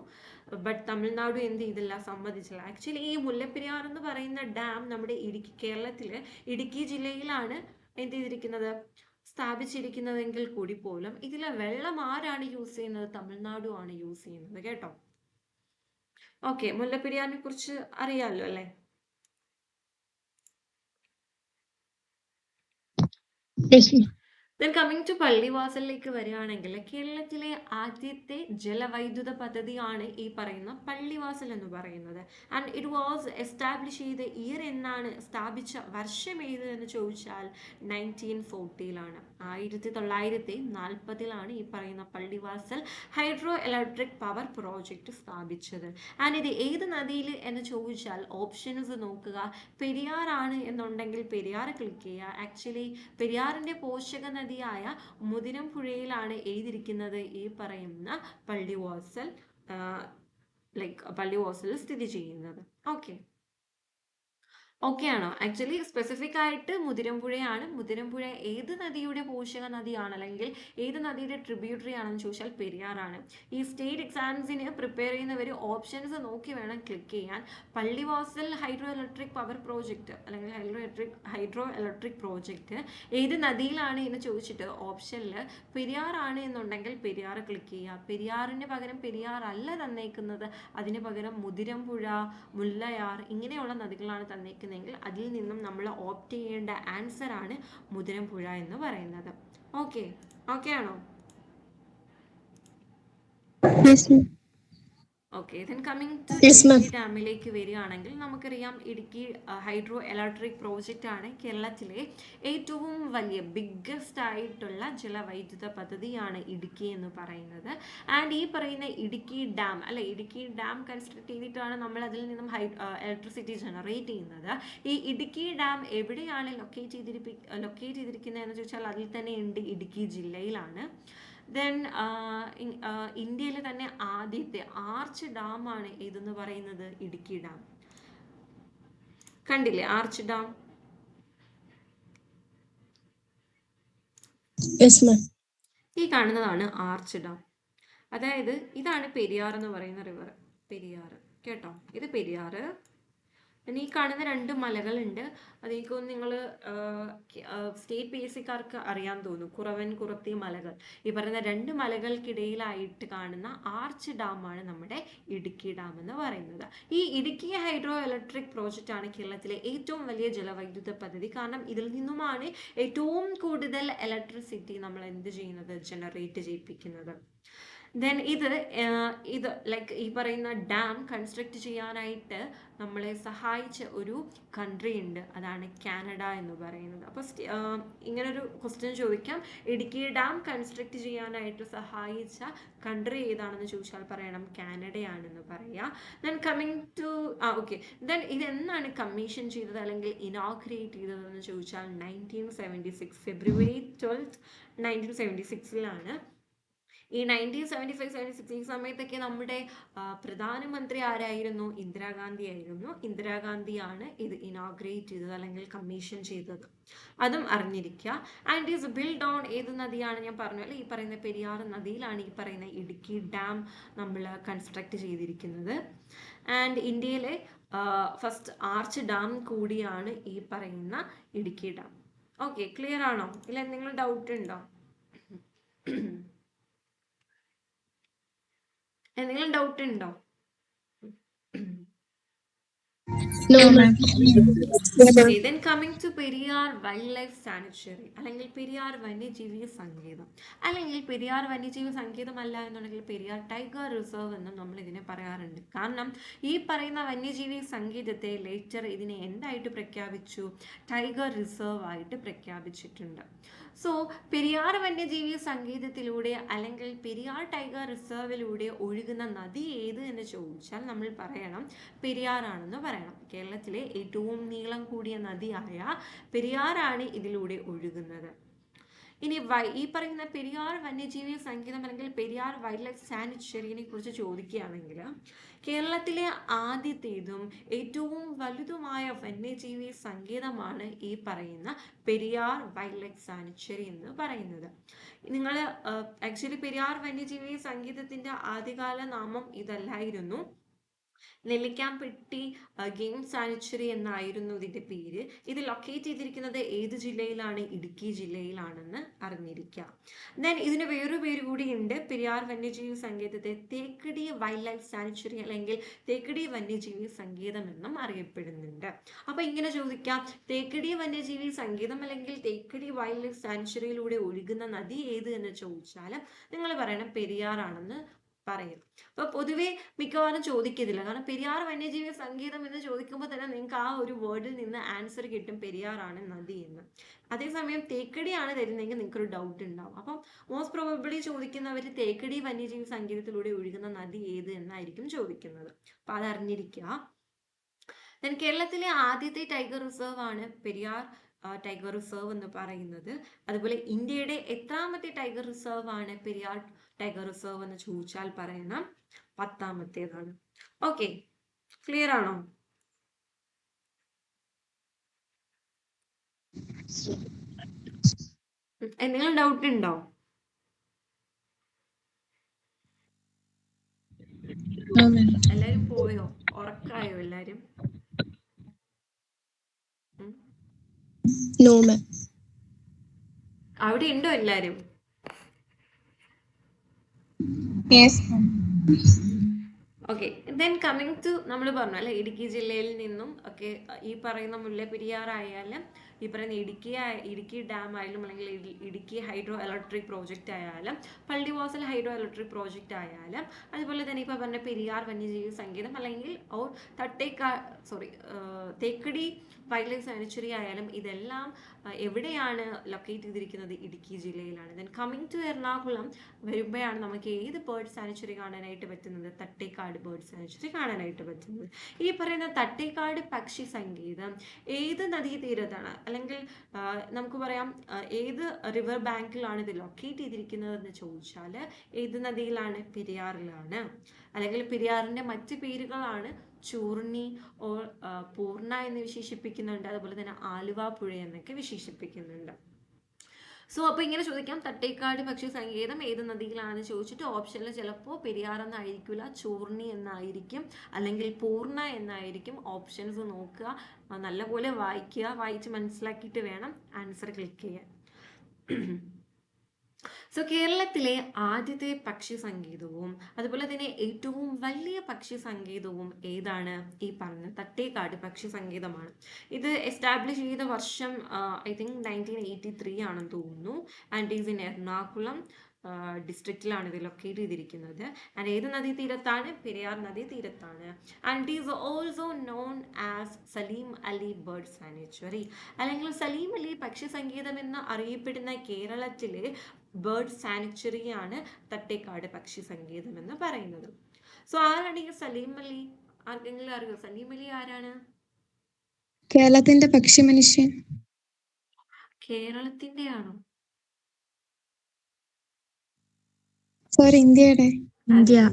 ബട്ട് തമിഴ്നാട് എന്ത് ചെയ്തില്ല? സമ്മതിച്ചില്ല. ആക്ച്വലി ഈ മുല്ലപ്പെരിയാർ എന്ന് പറയുന്ന ഡാം നമ്മുടെ കേരളത്തിലെ ഇടുക്കി ജില്ലയിലാണ് എന്ത് ചെയ്തിരിക്കുന്നത്? സ്ഥാപിച്ചിരിക്കുന്നതെങ്കിൽ കൂടി പോലും ഇതിലെ വെള്ളം ആരാണ് യൂസ് ചെയ്യുന്നത്? തമിഴ്നാടുമാണ് യൂസ് ചെയ്യുന്നത് കേട്ടോ. ഓക്കെ, മുല്ലപ്പെരിയാറിനെ കുറിച്ച് അറിയാലോ അല്ലേ? ദെൻ കമ്മിങ് ടു പള്ളിവാസലിലേക്ക് വരികയാണെങ്കിൽ കേരളത്തിലെ ആദ്യത്തെ ജലവൈദ്യുത പദ്ധതിയാണ് ഈ പറയുന്ന പള്ളിവാസൽ എന്ന് പറയുന്നത്. ആൻഡ് ഇറ്റ് വാസ് എസ്റ്റാബ്ലിഷ് ചെയ്ത ഇയർ എന്നാണ്? സ്ഥാപിച്ച വർഷം ഏത് എന്ന് ചോദിച്ചാൽ 1940. 1940 ഈ പറയുന്ന Pallivasal hydro electric power project സ്ഥാപിച്ചത്. ആൻഡ് ഇത് ഏത് നദിയിൽ എന്ന് ചോദിച്ചാൽ ഓപ്ഷൻസ് നോക്കുക. പെരിയാർ ആണ് എന്നുണ്ടെങ്കിൽ പെരിയാർ ക്ലിക്ക് ചെയ്യുക. ആക്ച്വലി പെരിയാറിൻ്റെ പോഷക നദിയായ മുതിരംപുഴയിലാണ് എഴുതിയിരിക്കുന്നത് ഈ പറയുന്ന പള്ളിവാസൽ ലൈക്ക് പള്ളിവാസലിൽ സ്ഥിതി ചെയ്യുന്നത്. ഓക്കെ ആണോ? ആക്ച്വലി സ്പെസിഫിക് ആയിട്ട് മുതിരമ്പുഴയാണ്. മുതിരമ്പുഴ ഏത് നദിയുടെ പോഷക നദിയാണ് അല്ലെങ്കിൽ ഏത് നദിയുടെ ട്രിബ്യൂട്ടറി ആണെന്ന് ചോദിച്ചാൽ പെരിയാറാണ്. ഈ സ്റ്റേറ്റ് എക്സാംസിന് പ്രിപ്പയർ ചെയ്യുന്നവർ ഓപ്ഷൻസ് നോക്കി വേണം ക്ലിക്ക് ചെയ്യാൻ. Pallivasal hydro electric power project അല്ലെങ്കിൽ ഹൈഡ്രോ ഇലക്ട്രിക് പ്രോജക്റ്റ് ഏത് നദിയിലാണ് എന്ന് ചോദിച്ചിട്ട് ഓപ്ഷനിൽ പെരിയാറാണ് എന്നുണ്ടെങ്കിൽ പെരിയാർ ക്ലിക്ക് ചെയ്യുക. പെരിയാറിന് പകരം പെരിയാർ അല്ല തന്നേക്കുന്നത്, അതിന് പകരം മുതിരമ്പുഴ, മുല്ലയാർ ഇങ്ങനെയുള്ള നദികളാണ് തന്നേക്കുന്നത് എങ്കിൽ അതിൽ നിന്നും നമ്മൾ ഓപ്റ്റ് ചെയ്യേണ്ട ആൻസർ ആണ് മുതിരമ്പുഴ എന്ന് പറയുന്നത്. ഓക്കെ ആണോ? Yes, ma'am. Okay, then coming to Yes, ma'am. Idukki ഡാമിലേക്ക് വരികയാണെങ്കിൽ നമുക്കറിയാം ഇടുക്കി ഹൈഡ്രോ ഇലക്ട്രിക് പ്രോജക്റ്റ് ആണ് കേരളത്തിലെ ഏറ്റവും വലിയ ബിഗ്ഗസ്റ്റ് ആയിട്ടുള്ള ജലവൈദ്യുത പദ്ധതിയാണ് ഇടുക്കി എന്ന് പറയുന്നത്. ആൻഡ് ഈ പറയുന്ന Idukki dam Idukki dam construct ചെയ്തിട്ടാണ് നമ്മൾ അതിൽ നിന്നും ഇലക്ട്രിസിറ്റി ജനറേറ്റ് ചെയ്യുന്നത്. ഈ ഇടുക്കി ഡാം എവിടെയാണ് ലൊക്കേറ്റ് ചെയ്തിരിക്കുന്നത് എന്ന് ചോദിച്ചാൽ അതിൽ തന്നെ ഉണ്ട്, ഇടുക്കി ജില്ലയിലാണ്. ദെൻ ഇന്ത്യയിൽ തന്നെ ആദ്യത്തെ ആർച്ച് ഡാം ആണ് ഇതെന്ന് പറയുന്നത് ഇടുക്കി ഡാം. കണ്ടില്ലേ ആർച്ച് ഡാം? Yes, ma'am. ഈ കാണുന്നതാണ് ആർച്ച് ഡാം. അതായത് ഇതാണ് പെരിയാർ എന്ന് പറയുന്ന റിവർ. പെരിയാർ കേട്ടോ, ഇത് പെരിയാർ. ഈ കാണുന്ന 2 മലകളുണ്ട്. അതെനിക്ക് നിങ്ങൾ സ്റ്റേറ്റ് ബേസിക്കാർക്ക് അറിയാൻ തോന്നും, കുറവൻ കുറത്തി മലകൾ. ഈ പറയുന്ന 2 മലകൾക്കിടയിലായിട്ട് കാണുന്ന ആർച്ച് ഡാമാണ് നമ്മുടെ ഇടുക്കി ഡാം എന്ന് പറയുന്നത്. ഈ ഇടുക്കി ഹൈഡ്രോ ഇലക്ട്രിക് പ്രോജക്റ്റ് ആണ് കേരളത്തിലെ ഏറ്റവും വലിയ ജലവൈദ്യുത പദ്ധതി. കാരണം ഇതിൽ നിന്നുമാണ് ഏറ്റവും കൂടുതൽ ഇലക്ട്രിസിറ്റി നമ്മൾ എന്ത് ചെയ്യുന്നത്, ജനറേറ്റ് ചെയ്യിപ്പിക്കുന്നത്. ദെൻ ഇത് ലൈക്ക് ഈ പറയുന്ന ഡാം കൺസ്ട്രക്ട് ചെയ്യാനായിട്ട് നമ്മളെ സഹായിച്ച ഒരു കൺട്രി ഉണ്ട്, അതാണ് കാനഡ എന്ന് പറയുന്നത്. അപ്പോൾ ഇങ്ങനൊരു ക്വസ്റ്റ്യൻ ചോദിക്കാം, ഇടുക്കി ഡാം കൺസ്ട്രക്ട് ചെയ്യാനായിട്ട് സഹായിച്ച കൺട്രി ഏതാണെന്ന് ചോദിച്ചാൽ പറയണം കാനഡയാണെന്ന് പറയാം. ദെൻ കമ്മിങ് ടു ദെൻ ഇത് എന്നാണ് കമ്മീഷൻ ചെയ്തത് അല്ലെങ്കിൽ ഇനോഗ്രേറ്റ് ചെയ്തതെന്ന് ചോദിച്ചാൽ 1976 ഫെബ്രുവരി 12 1976 ഈ 1975-76 ഈ സമയത്തൊക്കെ നമ്മുടെ പ്രധാനമന്ത്രി ആരായിരുന്നു? ഇന്ദിരാഗാന്ധി ആയിരുന്നു. ഇന്ദിരാഗാന്ധിയാണ് ഇത് ഇനോഗ്രേറ്റ് ചെയ്തത് അല്ലെങ്കിൽ കമ്മീഷൻ ചെയ്തത്, അതും അറിഞ്ഞിരിക്കുക. ആൻഡ് ഈസ് ബിൽഡ് ഓൺ ഏത് നദിയാണ്? ഞാൻ പറഞ്ഞു അല്ലേ, ഈ പറയുന്ന പെരിയാർ നദിയിലാണ് ഈ പറയുന്ന ഇടുക്കി ഡാം നമ്മൾ കൺസ്ട്രക്ട് ചെയ്തിരിക്കുന്നത്. ആൻഡ് ഇന്ത്യയിലെ ഫസ്റ്റ് ആർച്ച് ഡാം കൂടിയാണ് ഈ പറയുന്ന ഇടുക്കി ഡാം. ഓക്കെ, ക്ലിയർ ആണോ? ഇല്ല എന്തെങ്കിലും ഡൗട്ട് ഉണ്ടോ? എന്തെങ്കിലും ഡൗട്ട് ഉണ്ടോ? No, ma'am. Okay, then coming to Periyar wild life sanctuary അല്ലെങ്കിൽ പെരിയാർ വന്യജീവി സങ്കേതം അല്ലെങ്കിൽ പെരിയാർ വന്യജീവി സങ്കേതം അല്ല എന്നുണ്ടെങ്കിൽ പെരിയാർ ടൈഗർ റിസർവ് എന്നും നമ്മൾ ഇതിനെ പറയാറുണ്ട്. കാരണം ഈ പറയുന്ന വന്യജീവി സങ്കേതത്തെ ലേറ്റർ ഇതിനെ എന്തായിട്ട് പ്രഖ്യാപിച്ചു? ടൈഗർ റിസർവ് ആയിട്ട് പ്രഖ്യാപിച്ചിട്ടുണ്ട്. സോ പെരിയാർ വന്യജീവി സങ്കേതത്തിലൂടെ അല്ലെങ്കിൽ പെരിയാർ ടൈഗർ റിസർവിലൂടെ ഒഴുകുന്ന നദി ഏത് എന്ന് ചോദിച്ചാൽ നമ്മൾ പറയണം പെരിയാറാണെന്ന് പറയണം. കേരളത്തിലെ ഏറ്റവും നീളം കൂടിയ നദിയായ പെരിയാറാണ് ഇതിലൂടെ ഒഴുകുന്നത്. ഇനി ഈ പറയുന്ന പെരിയാർ വന്യജീവി സങ്കേതം അല്ലെങ്കിൽ പെരിയാർ വൈൽഡ് ലൈഫ് സാങ്ച്വറിയെ കുറിച്ച് ചോദിക്കുകയാണെങ്കിൽ കേരളത്തിലെ ആദ്യത്തേതും ഏറ്റവും വലുതുമായ വന്യജീവി സങ്കേതമാണ് ഈ പറയുന്ന പെരിയാർ വൈൽഡ് ലൈഫ് സാങ്ച്വറി എന്ന് പറയുന്നത്. നിങ്ങൾ ആക്ച്വലി പെരിയാർ വന്യജീവി സങ്കേതത്തിന്റെ ആദ്യകാല നാമം ഇതല്ലായിരുന്നു, നെല്ലിക്കാംപെട്ടി ഗെയിം സാങ്ച്വറി എന്നായിരുന്നു ഇതിന്റെ പേര്. ഇത് ലൊക്കേറ്റ് ചെയ്തിരിക്കുന്നത് ഏത് ജില്ലയിലാണ്? ഇടുക്കി ജില്ലയിലാണെന്ന് അറിഞ്ഞിരിക്കുക. ദെൻ ഇതിന് വേറൊരു പേര് കൂടി ഉണ്ട്, പെരിയാർ വന്യജീവി സങ്കേതത്തെ തേക്കടി വൈൽഡ് ലൈഫ് സാങ്ച്വറി അല്ലെങ്കിൽ തേക്കടി വന്യജീവി സങ്കേതം എന്നും അറിയപ്പെടുന്നുണ്ട്. അപ്പൊ ഇങ്ങനെ ചോദിക്കാം, തേക്കടി വന്യജീവി സങ്കേതം അല്ലെങ്കിൽ തേക്കടി വൈൽഡ് ലൈഫ് സാങ്ച്വറിയിലൂടെ ഒഴുകുന്ന നദി ഏത് എന്ന് ചോദിച്ചാൽ നിങ്ങൾ പറയണം പെരിയാറാണെന്ന് പറയും. അപ്പൊ പൊതുവെ മിക്കവാറും ചോദിക്കത്തില്ല, കാരണം പെരിയാർ വന്യജീവി സങ്കേതം എന്ന് ചോദിക്കുമ്പോൾ തന്നെ നിങ്ങൾക്ക് ആ ഒരു വേർഡിൽ നിന്ന് ആൻസർ കിട്ടും, പെരിയാറാണ് നദി എന്ന്. അതേസമയം തേക്കടിയാണ് തരുന്നതെങ്കിൽ നിങ്ങൾക്കൊരു ഡൗട്ട് ഉണ്ടാവും. അപ്പം മോസ്റ്റ് പ്രോബബ്ലി ചോദിക്കുന്നവർ തേക്കടി വന്യജീവി സങ്കേതത്തിലൂടെ ഒഴുകുന്ന നദി ഏത് എന്നായിരിക്കും ചോദിക്കുന്നത്. അപ്പൊ അതറിഞ്ഞിരിക്കുക. ദെൻ കേരളത്തിലെ ആദ്യത്തെ ടൈഗർ റിസർവ് ആണ് പെരിയാർ ടൈഗർ റിസർവ് എന്ന് പറയുന്നത്. അതുപോലെ ഇന്ത്യയുടെ എത്രാമത്തെ ടൈഗർ റിസർവ് ആണ് പെരിയാർ ടൈഗർ റിസർവ് എന്ന് ചോദിച്ചാൽ പറയണം 10ാമത്തേതാണ്. ഓക്കെ, ക്ലിയർ ആണോ? എന്തെങ്കിലും ഡൗട്ട് ഉണ്ടോ? No, ma'am. എല്ലാരും പോയോ? ഉറക്കായോ എല്ലാരും? No, ma'am. അവിടെ ഉണ്ടോ എല്ലാരും? Yes, ma'am. Okay, then coming to നമ്മൾ പറഞ്ഞു അല്ലെ, ഇടുക്കി ജില്ലയിൽ നിന്നും ഒക്കെ ഈ പറയുന്ന മുല്ലപ്പെരിയാർ ആയാലും ഈ പറയുന്ന ഇടുക്കി ഡാം ആയാലും അല്ലെങ്കിൽ ഇടുക്കി ഹൈഡ്രോ ഇലക്ട്രിക് പ്രോജക്റ്റ് ആയാലും പള്ളിവാസൽ ഹൈഡ്രോ ഇലക്ട്രിക് പ്രോജക്റ്റ് ആയാലും അതുപോലെ തന്നെ ഇപ്പോൾ പറഞ്ഞ പെരിയാർ വന്യജീവി സങ്കേതം അല്ലെങ്കിൽ or Thekkady wild life sanctuary ആയാലും ഇതെല്ലാം എവിടെയാണ് ലൊക്കേറ്റ് ചെയ്തിരിക്കുന്നത്? ഇടുക്കി ജില്ലയിലാണ്. ദെൻ കമ്മിങ് ടു എറണാകുളം വരുമ്പോഴാണ് നമുക്ക് ഏത് ബേർഡ് സാങ്ച്വറി കാണാനായിട്ട് പറ്റുന്നത്? തട്ടേക്കാട് ബേർഡ് സാങ്ച്വറി കാണാനായിട്ട് പറ്റുന്നത്. ഈ പറയുന്ന തട്ടേക്കാട് പക്ഷി സങ്കേതം ഏത് നദീതീരത്താണ്, അല്ലെങ്കിൽ നമുക്ക് പറയാം ഏത് റിവർ ബാങ്കിലാണ് ഇത് ലൊക്കേറ്റ് ചെയ്തിരിക്കുന്നത് എന്ന് ചോദിച്ചാൽ ഏത് നദിയിലാണ്? പെരിയാറിലാണ്. അല്ലെങ്കിൽ പെരിയാറിന്റെ മറ്റ് പേരുകളാണ് ചൂർണി ഓർ പൂർണ്ണ എന്ന് വിശേഷിപ്പിക്കുന്നുണ്ട്, അതുപോലെ തന്നെ ആലുവ പുഴ എന്നൊക്കെ വിശേഷിപ്പിക്കുന്നുണ്ട്. സോ അപ്പോൾ ഇങ്ങനെ ചോദിക്കാം, തട്ടേക്കാട് പക്ഷി സങ്കേതം ഏത് നദിയിലാണെന്ന് ചോദിച്ചിട്ട് ഓപ്ഷനിൽ ചിലപ്പോൾ പെരിയാർ എന്നായിരിക്കില്ല, ചൂർണി എന്നായിരിക്കും, അല്ലെങ്കിൽ പൂർണ്ണ എന്നായിരിക്കും. ഓപ്ഷൻസ് നോക്കുക, നല്ലപോലെ വായിക്കുക, വായിച്ച് മനസ്സിലാക്കിയിട്ട് വേണം ആൻസർ ക്ലിക്ക് ചെയ്യാൻ. സോ കേരളത്തിലെ ആദ്യത്തെ പക്ഷി സങ്കേതവും അതുപോലെ തന്നെ ഏറ്റവും വലിയ പക്ഷി സങ്കേതവും ഏതാണ്? ഈ പറഞ്ഞ തട്ടേക്കാട് പക്ഷി സങ്കേതമാണ്. ഇത് എസ്റ്റാബ്ലിഷ് ചെയ്ത വർഷം ഐ തിങ്ക് 1983 ആണെന്ന് തോന്നുന്നു. ആൻഡ് ഈസ് ഇൻ എറണാകുളം ഡിസ്ട്രിക്റ്റിലാണ് ഇത് ലൊക്കേറ്റ് ചെയ്തിരിക്കുന്നത്. ആൻഡ് ഏത് നദീതീരത്താണ്? പെരിയാർ നദീതീരത്താണ്. And is also known as Salim Ali bird sanctuary, അല്ലെങ്കിൽ സലീം അലി പക്ഷി സങ്കേതം എന്ന് അറിയപ്പെടുന്ന കേരളത്തിലെ ബേർഡ് സാങ്ച്വറിയാണ് തട്ടേക്കാട് പക്ഷി സങ്കേതം എന്ന് പറയുന്നത്. സോ ആരാണ് ഈ സലീം അലി? ആർക്കെങ്കിലും അറിയോ സലീം അലി ആരാണ്? കേരളത്തിന്റെ പക്ഷി മനുഷ്യൻ. കേരളത്തിന്റെ ആണോ? സോറി, ഇന്ത്യയുടെ.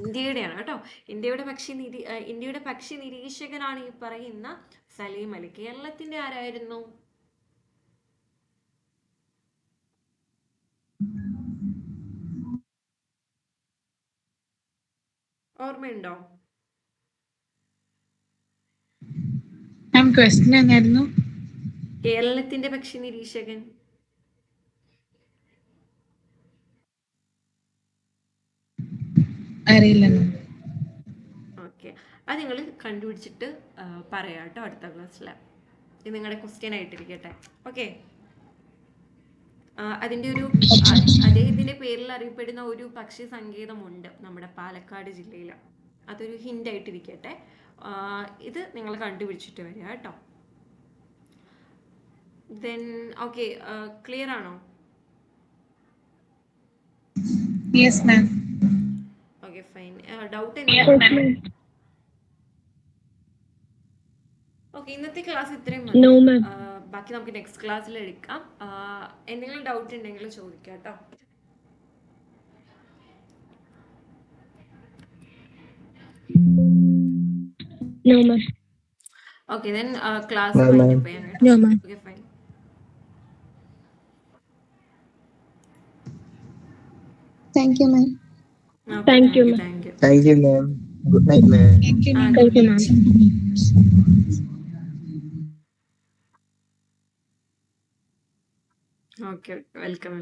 ഇന്ത്യയുടെയാണ് കേട്ടോ. ഇന്ത്യയുടെ പക്ഷി നിരീക്ഷകനാണ് ഈ പറയുന്ന സലീം അലി. കേരളത്തിന്റെ ആരായിരുന്നു? ഓർമ്മയുണ്ടോ? മാം ക്വസ്റ്റ്യൻ എന്നായിരുന്നു? കേരളത്തിന്റെ പക്ഷി നിരീക്ഷകൻ അറിയില്ല മാം. ഓക്കെ, അത് നിങ്ങൾ കണ്ടുപിടിച്ചിട്ട് പറയാം കേട്ടോ അടുത്ത ക്ലാസ്സിൽ. ഇത് നിങ്ങളുടെ ക്വസ്റ്റ്യൻ ആയിട്ടിരിക്കട്ടെ. ഓക്കെ, അതിൻ്റെ ഒരു അദ്ദേഹത്തിന്റെ പേരിൽ അറിയപ്പെടുന്ന ഒരു പക്ഷി സങ്കേതമുണ്ട് നമ്മുടെ പാലക്കാട് ജില്ലയിൽ. അതൊരു ഹിന്റ് ആയിട്ടിരിക്കട്ടെ. ഇത് നിങ്ങൾ കണ്ടുപിടിച്ചിട്ട് വരിക കേട്ടോ. ദെൻ ഓക്കെ, ക്ലിയർ ആണോ? Yes ma'am. Okay fine. Doubt എന്തെങ്കിലും? ഓക്കെ, ഇന്നത്തെ ക്ലാസ് ഇത്രയും മതി. ബാക്കി നമുക്ക് നെക്സ്റ്റ് ക്ലാസ്സിൽ എടുക്കാം. എന്തെങ്കിലും ഡൗട്ട് ഉണ്ടെങ്കിൽ ചോദിക്കാം കേട്ടോ. ഓക്കെ, ദെൻ ക്ലാസ് വൈൻഡപ്പ് ചെയ്യാം കേട്ടോ. Okay fine. Thank you, ma'am. Thank you. Thank you, ma'am. Good night, ma'am. Thank you, ma'am. Thank you, ma'am. Okay, welcome.